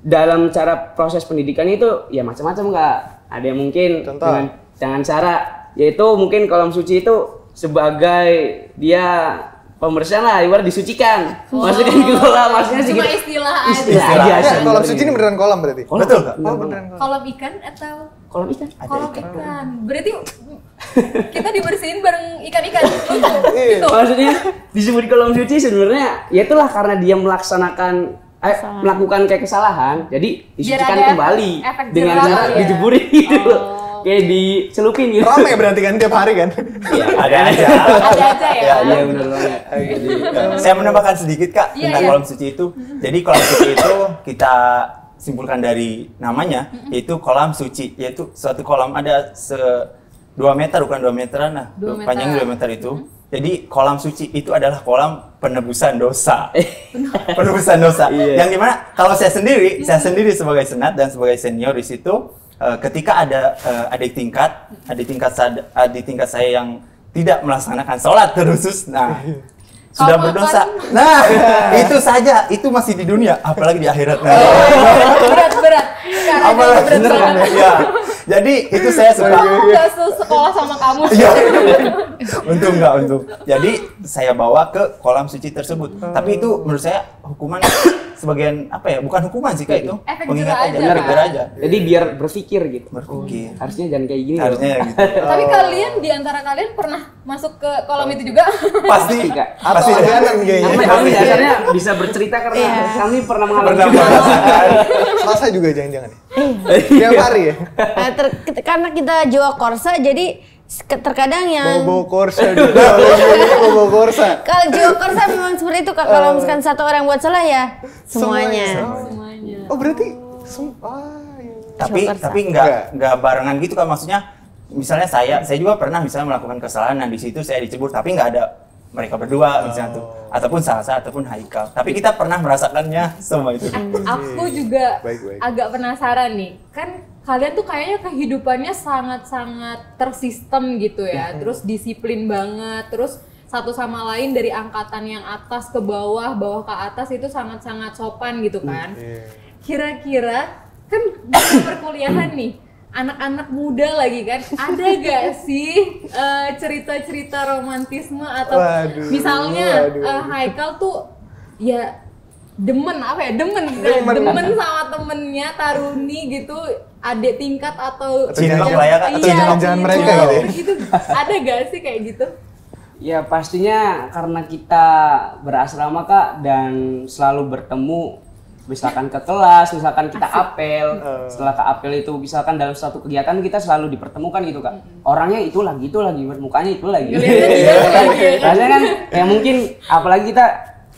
dalam cara proses pendidikan itu ya macam-macam Kak. Ada yang mungkin Contoh. dengan cara yaitu mungkin kolam suci itu sebagai dia pembersihan lah, ibarat disucikan. Maksudnya gitu lah, maksudnya sih Cuma gitu. istilah Istilah aja. aja. Ya, kolam suci ini beneran kolam berarti? Kolam. Betul, Kak. Oh, beneran kolam. Kolam ikan atau Kolam ikan. kolam ikan? Berarti kita dibersihin bareng ikan-ikan gitu. Maksudnya disebut kolam suci sebenarnya ya itulah karena dia melakukan kayak kesalahan, jadi disucikan ada kembali efek dengan jerah cara ya? dijeburin gitu. Kayak dicelupin gitu. Rame berarti kan tiap hari kan? Iya, Ada aja. Ada aja ya. Iya benar banget. Saya menambahkan sedikit Kak Iya, tentang iya. kolam suci itu. Jadi kolam suci itu kita simpulkan dari namanya, yaitu kolam suci, yaitu suatu kolam ada 2 meter, bukan 2 meteran lah, 2 meter. panjang 2 meter itu. Jadi kolam suci itu adalah kolam penebusan dosa. Penebusan dosa. Yang dimana kalau saya sendiri sebagai senat dan sebagai senior di situ, ketika ada adik tingkat saya yang tidak melaksanakan sholat terusus, nah sudah berdosa. Nah, itu saja, itu masih di dunia, apalagi di akhirat. Berat. Apalagi Berat banget. ya. Jadi itu saya suka. Aku nggak sekolah sama kamu sih. Iya. Untung. Jadi saya bawa ke kolam suci tersebut. Tapi itu menurut saya hukuman sebagian apa ya? Bukan hukuman sih kayak itu. Efek Pengingat jerah aja, aja, efek kan? jerah aja. Jadi biar berpikir gitu. Berpikir. Harusnya jangan kayak gini. Harusnya ya gitu. Tapi kalian di antara kalian pernah masuk ke kolam itu juga? Pasti Kak. Atau pasti langganan kayaknya. Kami dasarnya bisa bercerita karena kami pernah mengalami. pernah merasakan. Selasa juga jangan-jangan ya? Tiap hari ya? Karena kita jiwa korsa, jadi terkadang yang Bobo Korsa juga. Bobo Korsa. kalau jiwa korsa memang seperti itu Kak. Kalau misalkan satu orang buat salah ya semuanya. Semuanya. Oh berarti iya. Tapi nggak barengan gitu kan, maksudnya misalnya saya juga pernah misalnya melakukan kesalahan, nah di situ saya dicebur, tapi nggak ada mereka berdua misalnya tuh, ataupun Salsa ataupun Haikal, tapi kita pernah merasakannya semua itu. Aku juga Baik. agak penasaran nih, kan kalian tuh kayaknya kehidupannya sangat-sangat tersistem gitu ya, terus disiplin banget, terus satu sama lain dari angkatan yang atas ke bawah, bawah ke atas itu sangat-sangat sopan gitu kan. Kira-kira kan di perkuliahan nih, anak-anak muda lagi kan, ada gak sih cerita-cerita romantisme atau misalnya Haikal tuh ya demen sama temennya Taruni gitu, adik tingkat atau Cinlok lah ya, Kak. Atau jangan-jangan mereka gitu ya? Itu ada gak sih kayak gitu? Ya pastinya karena kita berasrama Kak dan selalu bertemu, misalkan ke kelas, misalkan kita apel, setelah ke apel itu misalkan dalam suatu kegiatan kita selalu dipertemukan gitu Kak. Orangnya itu lagi, mukanya itu lagi. Rasanya kan kayak mungkin apalagi kita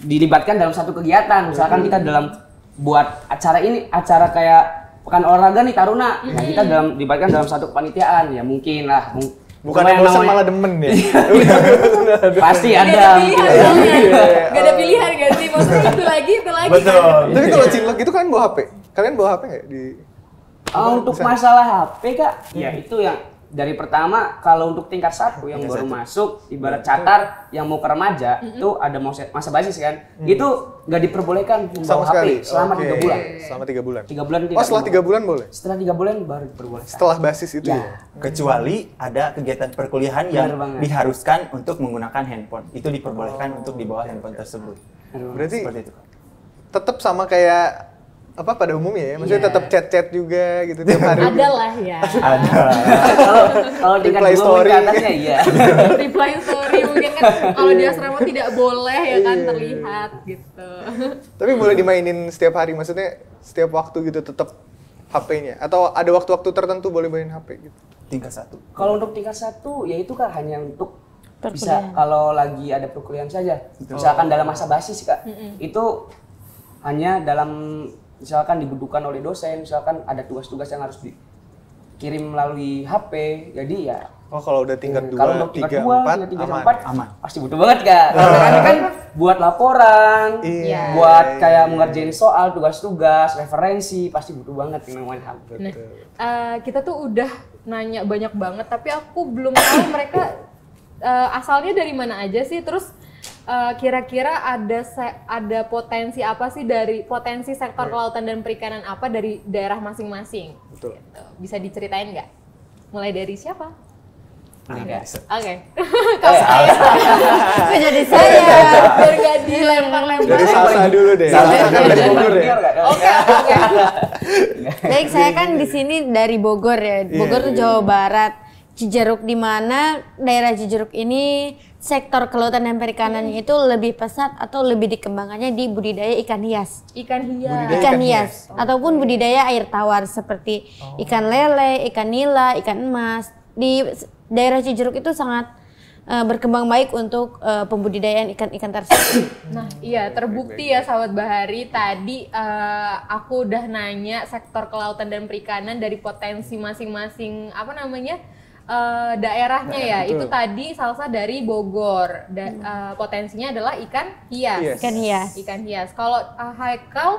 dilibatkan dalam satu kegiatan, misalkan kita dalam buat acara ini, acara kayak pekan olahraga nih Taruna, nah kita dilibatkan dalam satu kepanitiaan, ya mungkin lah. Bukan yang bosan malah demen ya? Pasti Gak ada. Gak ada pilihan gak sih? Maksudnya itu lagi Betul. Tapi kalau Cinlok itu kan bawa HP. Kalian bawa HP nggak di? Untuk masalah HP Kak, ya itu yang dari pertama kalau untuk tingkat 1 yang baru masuk, ibarat catar yang mau ke remaja itu ada masa basis kan, itu nggak diperbolehkan membawa Sama sekali. HP selama 3 bulan. Selama 3 bulan. 3 bulan tidak. Oh setelah 3 bulan boleh? Setelah 3 bulan baru diperbolehkan. Setelah basis itu ya? Kecuali ada kegiatan perkuliahan yang Benar banget. diharuskan untuk menggunakan handphone, itu diperbolehkan untuk dibawa handphone tersebut. Berarti Seperti itu. tetap sama kayak apa pada umumnya ya? Maksudnya tetap chat-chat juga gitu tiap hari? Ada lah ya. Ada. Kalau tingkat Reply 2 story. ke atasnya iya. Reply story mungkin kan kalau di asrama tidak boleh ya kan terlihat gitu. Tapi boleh dimainin setiap hari, maksudnya setiap waktu gitu tetap HP-nya? Atau ada waktu-waktu tertentu boleh main HP gitu? Tingkat 1. Kalau untuk tingkat 1 ya itu Kak hanya untuk bisa kalau lagi ada perkuliahan saja. Misalkan dalam masa basis Kak. Itu hanya dalam misalkan dibutuhkan oleh dosen, misalkan ada tugas-tugas yang harus dikirim melalui HP. Jadi ya Oh kalau udah tingkat 2, kalau untuk 3, 4 tingkat 2, tingkat aman? 4 aman. Pasti butuh banget Kak. Karena kan buat laporan, Iya. buat kayak mengerjain soal, tugas-tugas, referensi, pasti butuh banget yang namanya HP. Nah, kita tuh udah nanya banyak banget tapi aku belum tahu mereka asalnya dari mana aja sih, terus kira-kira ada potensi apa sih dari potensi sektor kelautan dan perikanan apa dari daerah masing-masing? Betul. Gitu. Bisa diceritain nggak? Mulai dari siapa? Oke. Kok jadi saya? Biar nggak dilempar-lempar. Dari Salsa dulu deh. Salsa kan dari Bogor ya? Oke. Baik, saya kan di sini dari Bogor ya. Bogor tuh Jawa Barat. Cijeruk, di mana daerah Cijeruk ini sektor kelautan dan perikanannya itu lebih pesat atau lebih dikembangkannya di budidaya ikan hias. Ikan hias. Budidaya Ikan hias ataupun budidaya air tawar seperti ikan lele, ikan nila, ikan emas. Di daerah Cijeruk itu sangat berkembang baik untuk pembudidayaan ikan-ikan tersebut. Nah, iya terbukti ya sahabat Bahari, tadi aku udah nanya sektor kelautan dan perikanan dari potensi masing-masing apa namanya daerahnya ya. Betul. Itu tadi salsa dari Bogor. Potensinya adalah ikan hias. Ikan hias. Ikan hias. Kalau Haikal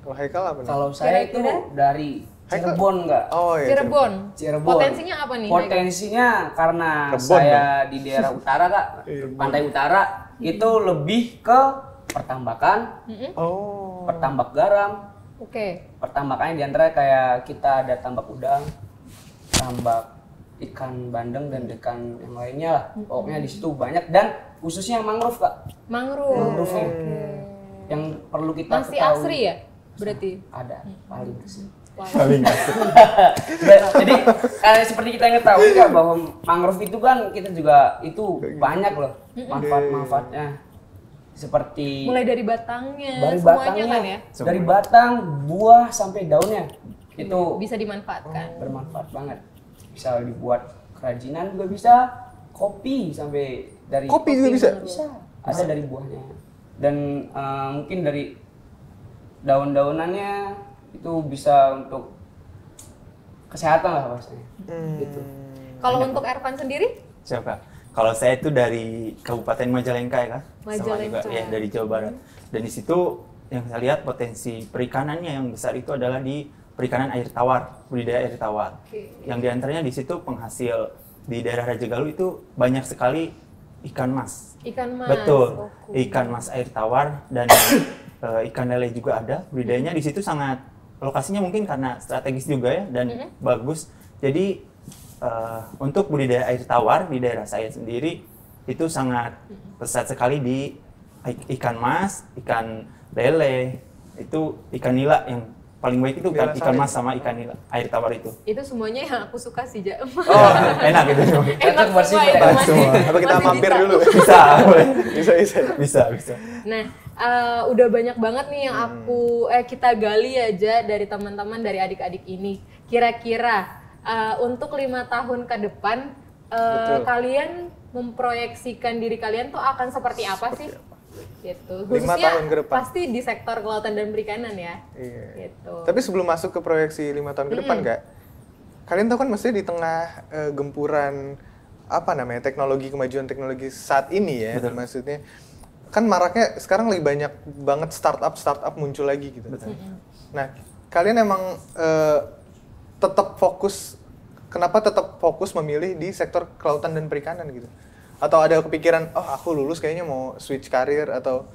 Kalau Haikal apa nih? Kalau saya itu Kira-kira? dari Cirebon enggak? Oh iya. Cirebon. Cirebon. Potensinya apa nih? Haikal? Potensinya karena Rebon saya di daerah utara Kak, Iya. pantai utara itu lebih ke pertambakan, Oh. pertambak garam. Oke. Pertambakannya di antara kayak kita ada tambak udang, tambak ikan bandeng dan ikan yang lainnya lah. Pokoknya di situ banyak dan khususnya mangrove Kak. Mangrove. Mangrove yang perlu kita Masih ketahui. asri ya? Berarti. Ada paling asli. Paling asik. Jadi kayak seperti kita ketahui Kak bahwa mangrove itu kan kita juga itu banyak loh manfaat-manfaatnya. Seperti Mulai dari batangnya, dari semuanya batangnya, kan ya? dari batang, buah sampai daunnya itu Bisa dimanfaatkan. bermanfaat banget. Bisa dibuat kerajinan juga bisa, kopi sampai dari Kopi juga bisa? Bisa. Ada dari buahnya dan mungkin dari daun-daunannya itu bisa untuk kesehatan lah bahasanya. Gitu. Kalau untuk Ervan sendiri? Siapa? Kalau saya itu dari Kabupaten Majalengka ya kan, sama Majalengka. juga ya dari Jawa Barat. Dan di situ yang saya lihat potensi perikanannya yang besar itu adalah di perikanan air tawar, budidaya air tawar. Oke. Yang diantaranya di situ penghasil di daerah Raja Galuh itu banyak sekali ikan mas. Ikan mas. Betul, Oke. ikan mas air tawar dan ikan lele juga ada. Budidayanya di situ sangat, lokasinya mungkin karena strategis juga ya dan bagus. Jadi untuk budidaya air tawar di daerah saya sendiri itu sangat pesat sekali di ikan mas, ikan lele, itu ikan nila yang paling baik itu Nila ikan sari. mas sama ikan nila air tawar itu. Itu semuanya yang aku suka sih, Ja. Oh, enak itu. Enak buat semua sih, itu Enak masih- semua. Apa kita masih mampir bisa. dulu? Bisa, boleh. Bisa. Bisa. Nah, udah banyak banget nih yang kita gali aja dari teman-teman, dari adik-adik ini. Kira-kira untuk 5 tahun ke depan, Betul. kalian memproyeksikan diri kalian tuh akan seperti apa sih? Gitu. 5 tahun ke depan. Pasti di sektor kelautan dan perikanan ya. Iya. Gitu. Tapi sebelum masuk ke proyeksi 5 tahun ke depan, Kak, kalian tahu kan mesti di tengah gempuran apa namanya kemajuan teknologi saat ini ya, Betul. maksudnya kan maraknya sekarang lebih banyak banget startup muncul lagi gitu. Nah, kalian emang kenapa tetap fokus memilih di sektor kelautan dan perikanan gitu? Atau ada kepikiran, oh aku lulus kayaknya mau switch karir atau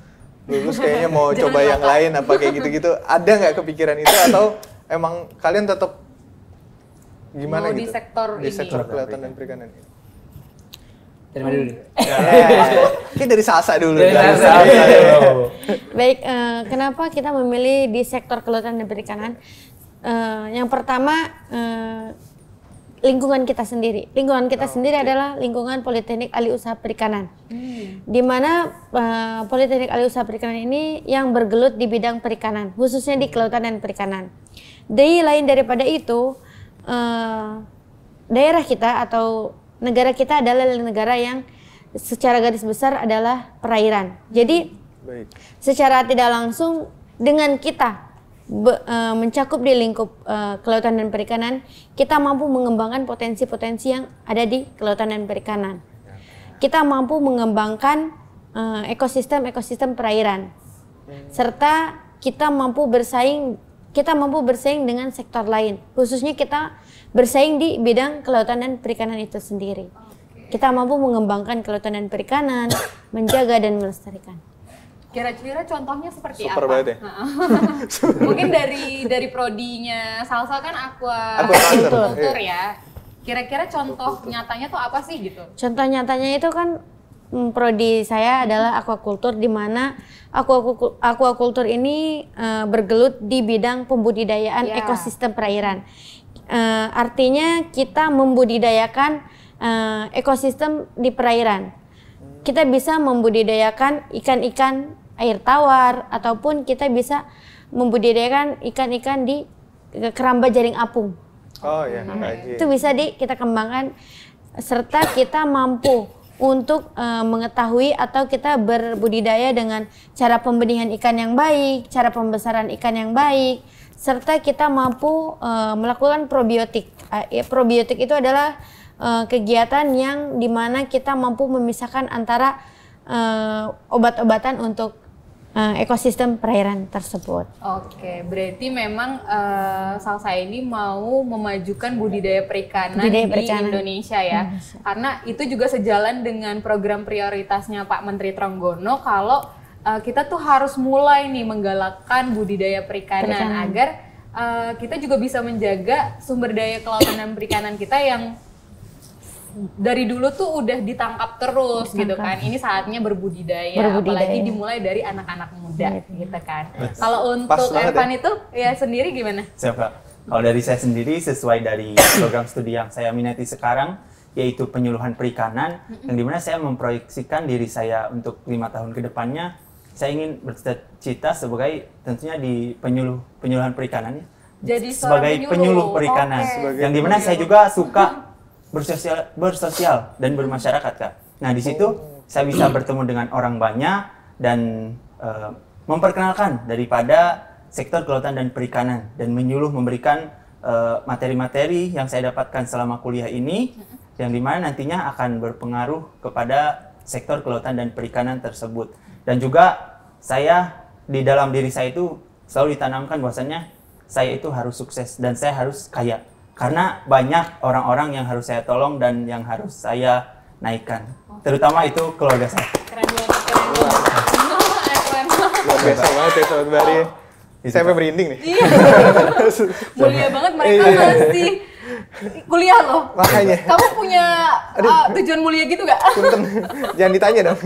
lulus kayaknya mau Jangan coba yang lupa. lain apa kayak gitu-gitu? Ada nggak kepikiran itu atau emang kalian tetap gimana Mau gitu? di sektor di ini. sektor kelautan dan perikanan. Dari mana dulu? Kayak dari Sasa dulu. Dari Dari Sasa. Sasa. Baik, kenapa kita memilih di sektor kelautan dan perikanan? Yang pertama, lingkungan kita sendiri. Lingkungan kita sendiri adalah lingkungan Politeknik Alih Usaha Perikanan. Di mana Politeknik Alih Usaha Perikanan ini yang bergelut di bidang perikanan, khususnya di kelautan dan perikanan. Lain daripada itu, daerah kita atau negara kita adalah negara yang secara garis besar adalah perairan. Jadi Baik. secara tidak langsung dengan kita mencakup di lingkup kelautan dan perikanan, kita mampu mengembangkan potensi-potensi yang ada di kelautan dan perikanan. Kita mampu mengembangkan ekosistem perairan, serta kita mampu bersaing dengan sektor lain. Khususnya kita bersaing di bidang kelautan dan perikanan itu sendiri. Kita mampu mengembangkan kelautan dan perikanan, menjaga dan melestarikan. Kira-kira contohnya seperti Super apa? banget ya. Mungkin dari prodinya Salsa kan Aquaculture, aquaculture ya. Kira-kira contoh nyatanya tuh apa sih gitu? Contoh nyatanya itu kan prodi saya adalah aquaculture, di mana aquaculture ini bergelut di bidang pembudidayaan Ya. ekosistem perairan. Artinya kita membudidayakan ekosistem di perairan. Kita bisa membudidayakan ikan-ikan air tawar ataupun kita bisa membudidayakan ikan-ikan di keramba jaring apung. Oh ya, Haji. Itu bisa kita kembangkan serta kita mampu untuk mengetahui atau kita berbudidaya dengan cara pembenihan ikan yang baik, cara pembesaran ikan yang baik, serta kita mampu melakukan probiotik. Probiotik itu adalah kegiatan yang dimana kita mampu memisahkan antara obat-obatan untuk ekosistem perairan tersebut. Oke, berarti memang Salsa ini mau memajukan budidaya perikanan di Indonesia ya. Karena itu juga sejalan dengan program prioritasnya Pak Menteri Trenggono kalau kita tuh harus mulai nih menggalakkan budidaya perikanan. Agar kita juga bisa menjaga sumber daya kelautan dan perikanan kita yang dari dulu tuh udah ditangkap terus gitu kan. Ini saatnya berbudidaya. Apalagi dimulai dari anak-anak muda gitu kan. Kalau untuk Evan itu ya sendiri gimana? Siap Kak. Kalau dari saya sendiri sesuai dari program studi yang saya minati sekarang, yaitu penyuluhan perikanan, yang dimana saya memproyeksikan diri saya untuk 5 tahun ke depannya, saya ingin bercita-cita sebagai tentunya di penyuluhan perikanan. Jadi sebagai penyuluh perikanan. Yang dimana saya juga suka bersosial dan bermasyarakat Kak. Nah di situ saya bisa bertemu dengan orang banyak dan memperkenalkan daripada sektor kelautan dan perikanan dan menyuluh memberikan materi-materi yang saya dapatkan selama kuliah ini yang dimana nantinya akan berpengaruh kepada sektor kelautan dan perikanan tersebut. Dan juga saya di dalam diri saya itu selalu ditanamkan bahwasanya saya itu harus sukses dan saya harus kaya. Karena banyak orang-orang yang harus saya tolong dan yang harus saya naikkan. Terutama itu keluarga saya. Keren banget, keren banget. Luar biasa banget ya Sahabat Bahari. Saya sampai merinding nih. Iya. Mulia banget mereka masih kuliah loh. Makanya. Kamu punya tujuan mulia gitu gak? Punten. Jangan ditanya dong.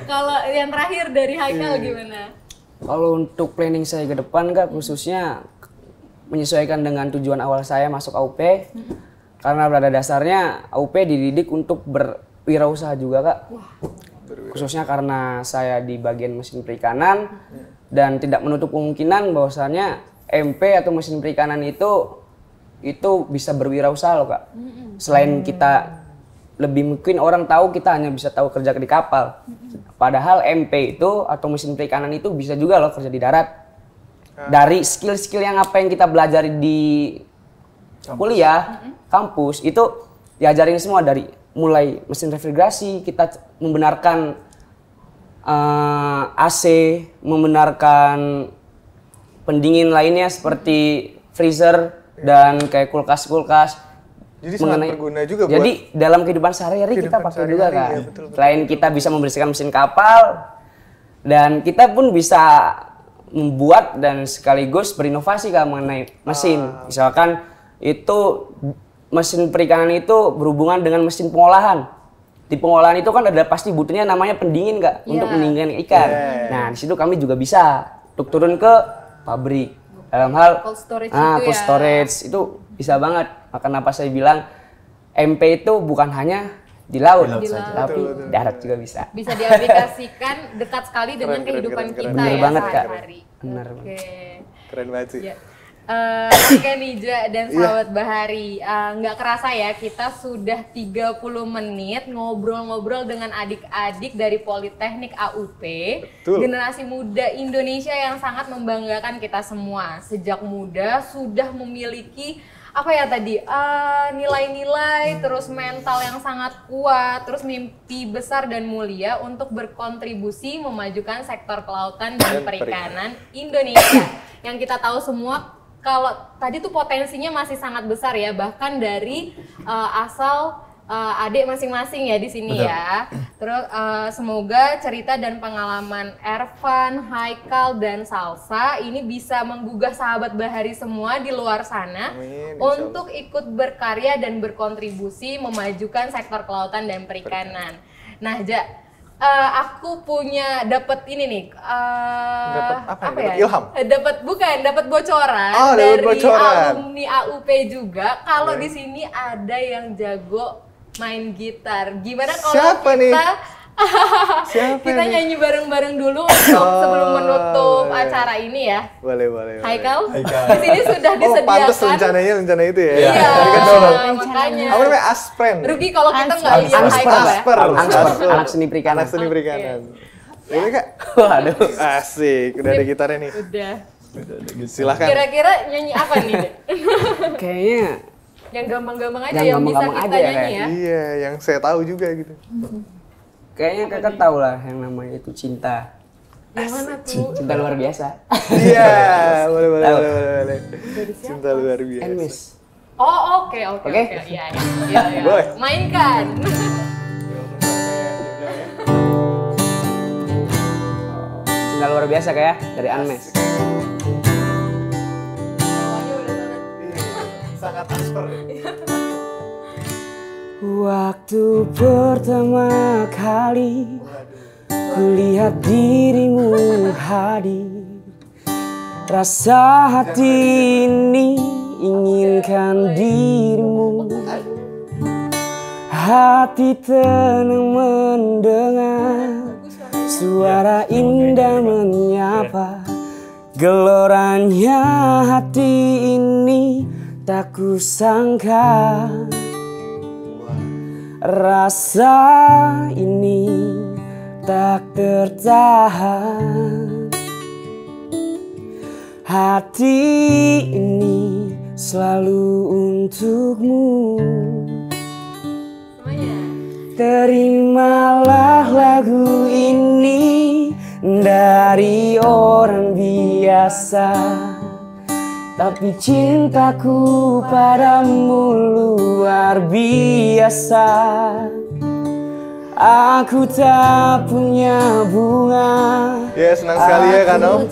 Kalau yang terakhir dari Haikal gimana? Kalau untuk planning saya ke depan Kak, khususnya menyesuaikan dengan tujuan awal saya masuk AUP, karena pada dasarnya AUP dididik untuk berwirausaha juga Kak. Khususnya karena saya di bagian mesin perikanan dan tidak menutup kemungkinan bahwasannya MP atau mesin perikanan itu bisa berwirausaha loh Kak. Selain kita lebih mungkin orang tahu kita hanya bisa tahu kerja di kapal. Padahal MP itu atau mesin perikanan itu bisa juga loh kerja di darat. Dari skill-skill yang apa yang kita belajari di kuliah, kampus, itu diajarin semua dari mulai mesin refrigerasi, kita membenarkan AC, membenarkan pendingin lainnya seperti freezer dan kayak kulkas-kulkas. Jadi sangat berguna juga buat. Jadi dalam kehidupan sehari-hari kita pakai juga kan. Ya, betul. Selain kita bisa membersihkan mesin kapal, dan kita pun bisa membuat dan sekaligus berinovasi kan mengenai mesin. Misalkan itu mesin perikanan itu berhubungan dengan mesin pengolahan. Di pengolahan itu kan ada pasti butuhnya namanya pendingin Kak, untuk mendinginkan ikan. Nah, di situ kami juga bisa untuk turun ke pabrik. Dalam hal Cold storage cold storage itu bisa banget. Kenapa saya bilang MP itu bukan hanya di laut, tapi darat juga bisa. Bisa diaplikasikan dekat sekali dengan kehidupan kita Bener ya banget, Kak. sehari-hari. Bener Oke. Keren banget sih. Ya. Oke Nija dan sahabat Bahari, nggak kerasa ya kita sudah 30 menit ngobrol-ngobrol dengan adik-adik dari Politeknik AUP. Betul. Generasi muda Indonesia yang sangat membanggakan kita semua. Sejak muda sudah memiliki apa ya tadi, nilai-nilai, terus mental yang sangat kuat, terus mimpi besar dan mulia untuk berkontribusi memajukan sektor kelautan dan perikanan Indonesia. Yang kita tahu semua kalau tadi tuh potensinya masih sangat besar ya, bahkan dari asal adik masing-masing ya di sini ya. Terus semoga cerita dan pengalaman Ervan, Haikal dan Salsa ini bisa menggugah sahabat Bahari semua di luar sana. Amin, untuk ikut berkarya dan berkontribusi memajukan sektor kelautan dan perikanan. Nah, aku punya dapat ini nih. Dapat apa ya? Dapat ya? ilham? Dapat bocoran Dapat dari bocoran. alumni AUP juga. Kalau di sini ada yang jago main gitar. Gimana kalau Siapa kita Siapa Kita nih? nyanyi bareng-bareng dulu untuk sebelum menutup acara ini ya. Boleh. Haikal, di sini sudah Oh, pantes disediakan. rencana itu ya. Iya, Tadi kan makanya. apa namanya? Aspren. Rugi kalau kita nggak lihat Haikal ya. Asper. Anak seni perikanan. Anak seni perikanan. Boleh Kak? Waduh. Asik, udah ada gitarnya nih. Udah. Silahkan. Kira-kira nyanyi apa nih, Dek? Kayaknya Yang gampang-gampang aja, Yang yang bisa gampang-gampang kita aja ya, nyanyi ya. Iya, yang saya tahu juga gitu. kakak tahu lah yang namanya itu cinta. Yang mana tuh? Cinta luar biasa. Iya, boleh. Tahu. Cinta luar biasa. Enmis. Oh, oke. Oke. Iya. Boleh. Mainkan. Cinta luar biasa kayak dari Anmes. Sangat asper. Waktu pertama kali kulihat dirimu hadir, rasa hati ini inginkan dirimu. Hati tenang mendengar suara indah menyapa. Geloranya hati ini tak kusangka. Rasa ini tak tertahan. Hati ini selalu untukmu. Semuanya. Terimalah lagu ini dari orang biasa, tapi cintaku padamu luar biasa. Aku tak punya bunga. Ya, senang sekali ya Kak Nov.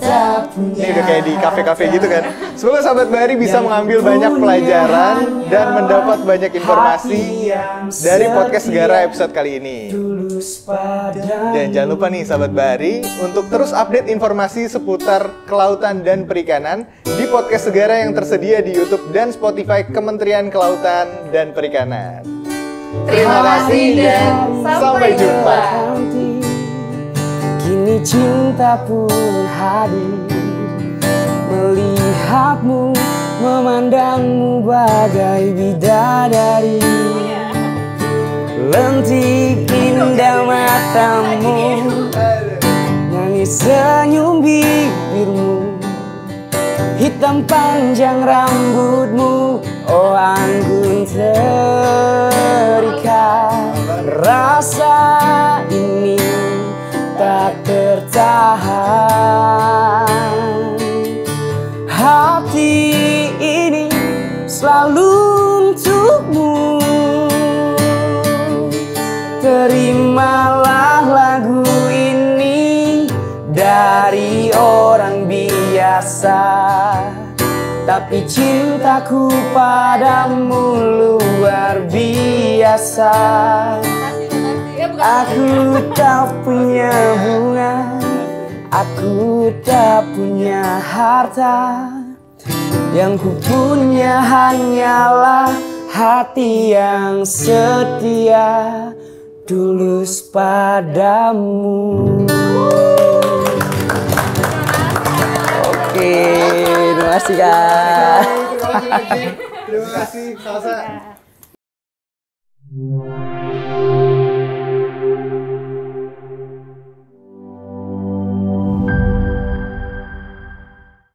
Ini udah kayak di kafe-kafe gitu kan. Semoga sahabat Bahari bisa mengambil banyak pelajaran dan mendapat banyak informasi dari podcast Segara episode kali ini. Dan jangan lupa nih sahabat Bahari untuk terus update informasi seputar kelautan dan perikanan di podcast Segara yang tersedia di YouTube dan Spotify Kementerian Kelautan dan Perikanan. Terima kasih dan sampai jumpa. Kini cinta pun hadir, melihatmu, memandangmu bagai bidadari. Lentik indah matamu, nyanyi senyum bibirmu, hitam panjang rambutmu, oh anggun terikat. Rasa ini tak tertahan. Hati ini selalu untukmu. Terimalah lagu ini dari orang biasa, tapi cintaku padamu luar biasa. Aku tak punya bunga, aku tak punya harta. Yang ku punya hanyalah hati yang setia, tulus padamu. Oke, terima kasih Kak. Terima kasih, Salsa.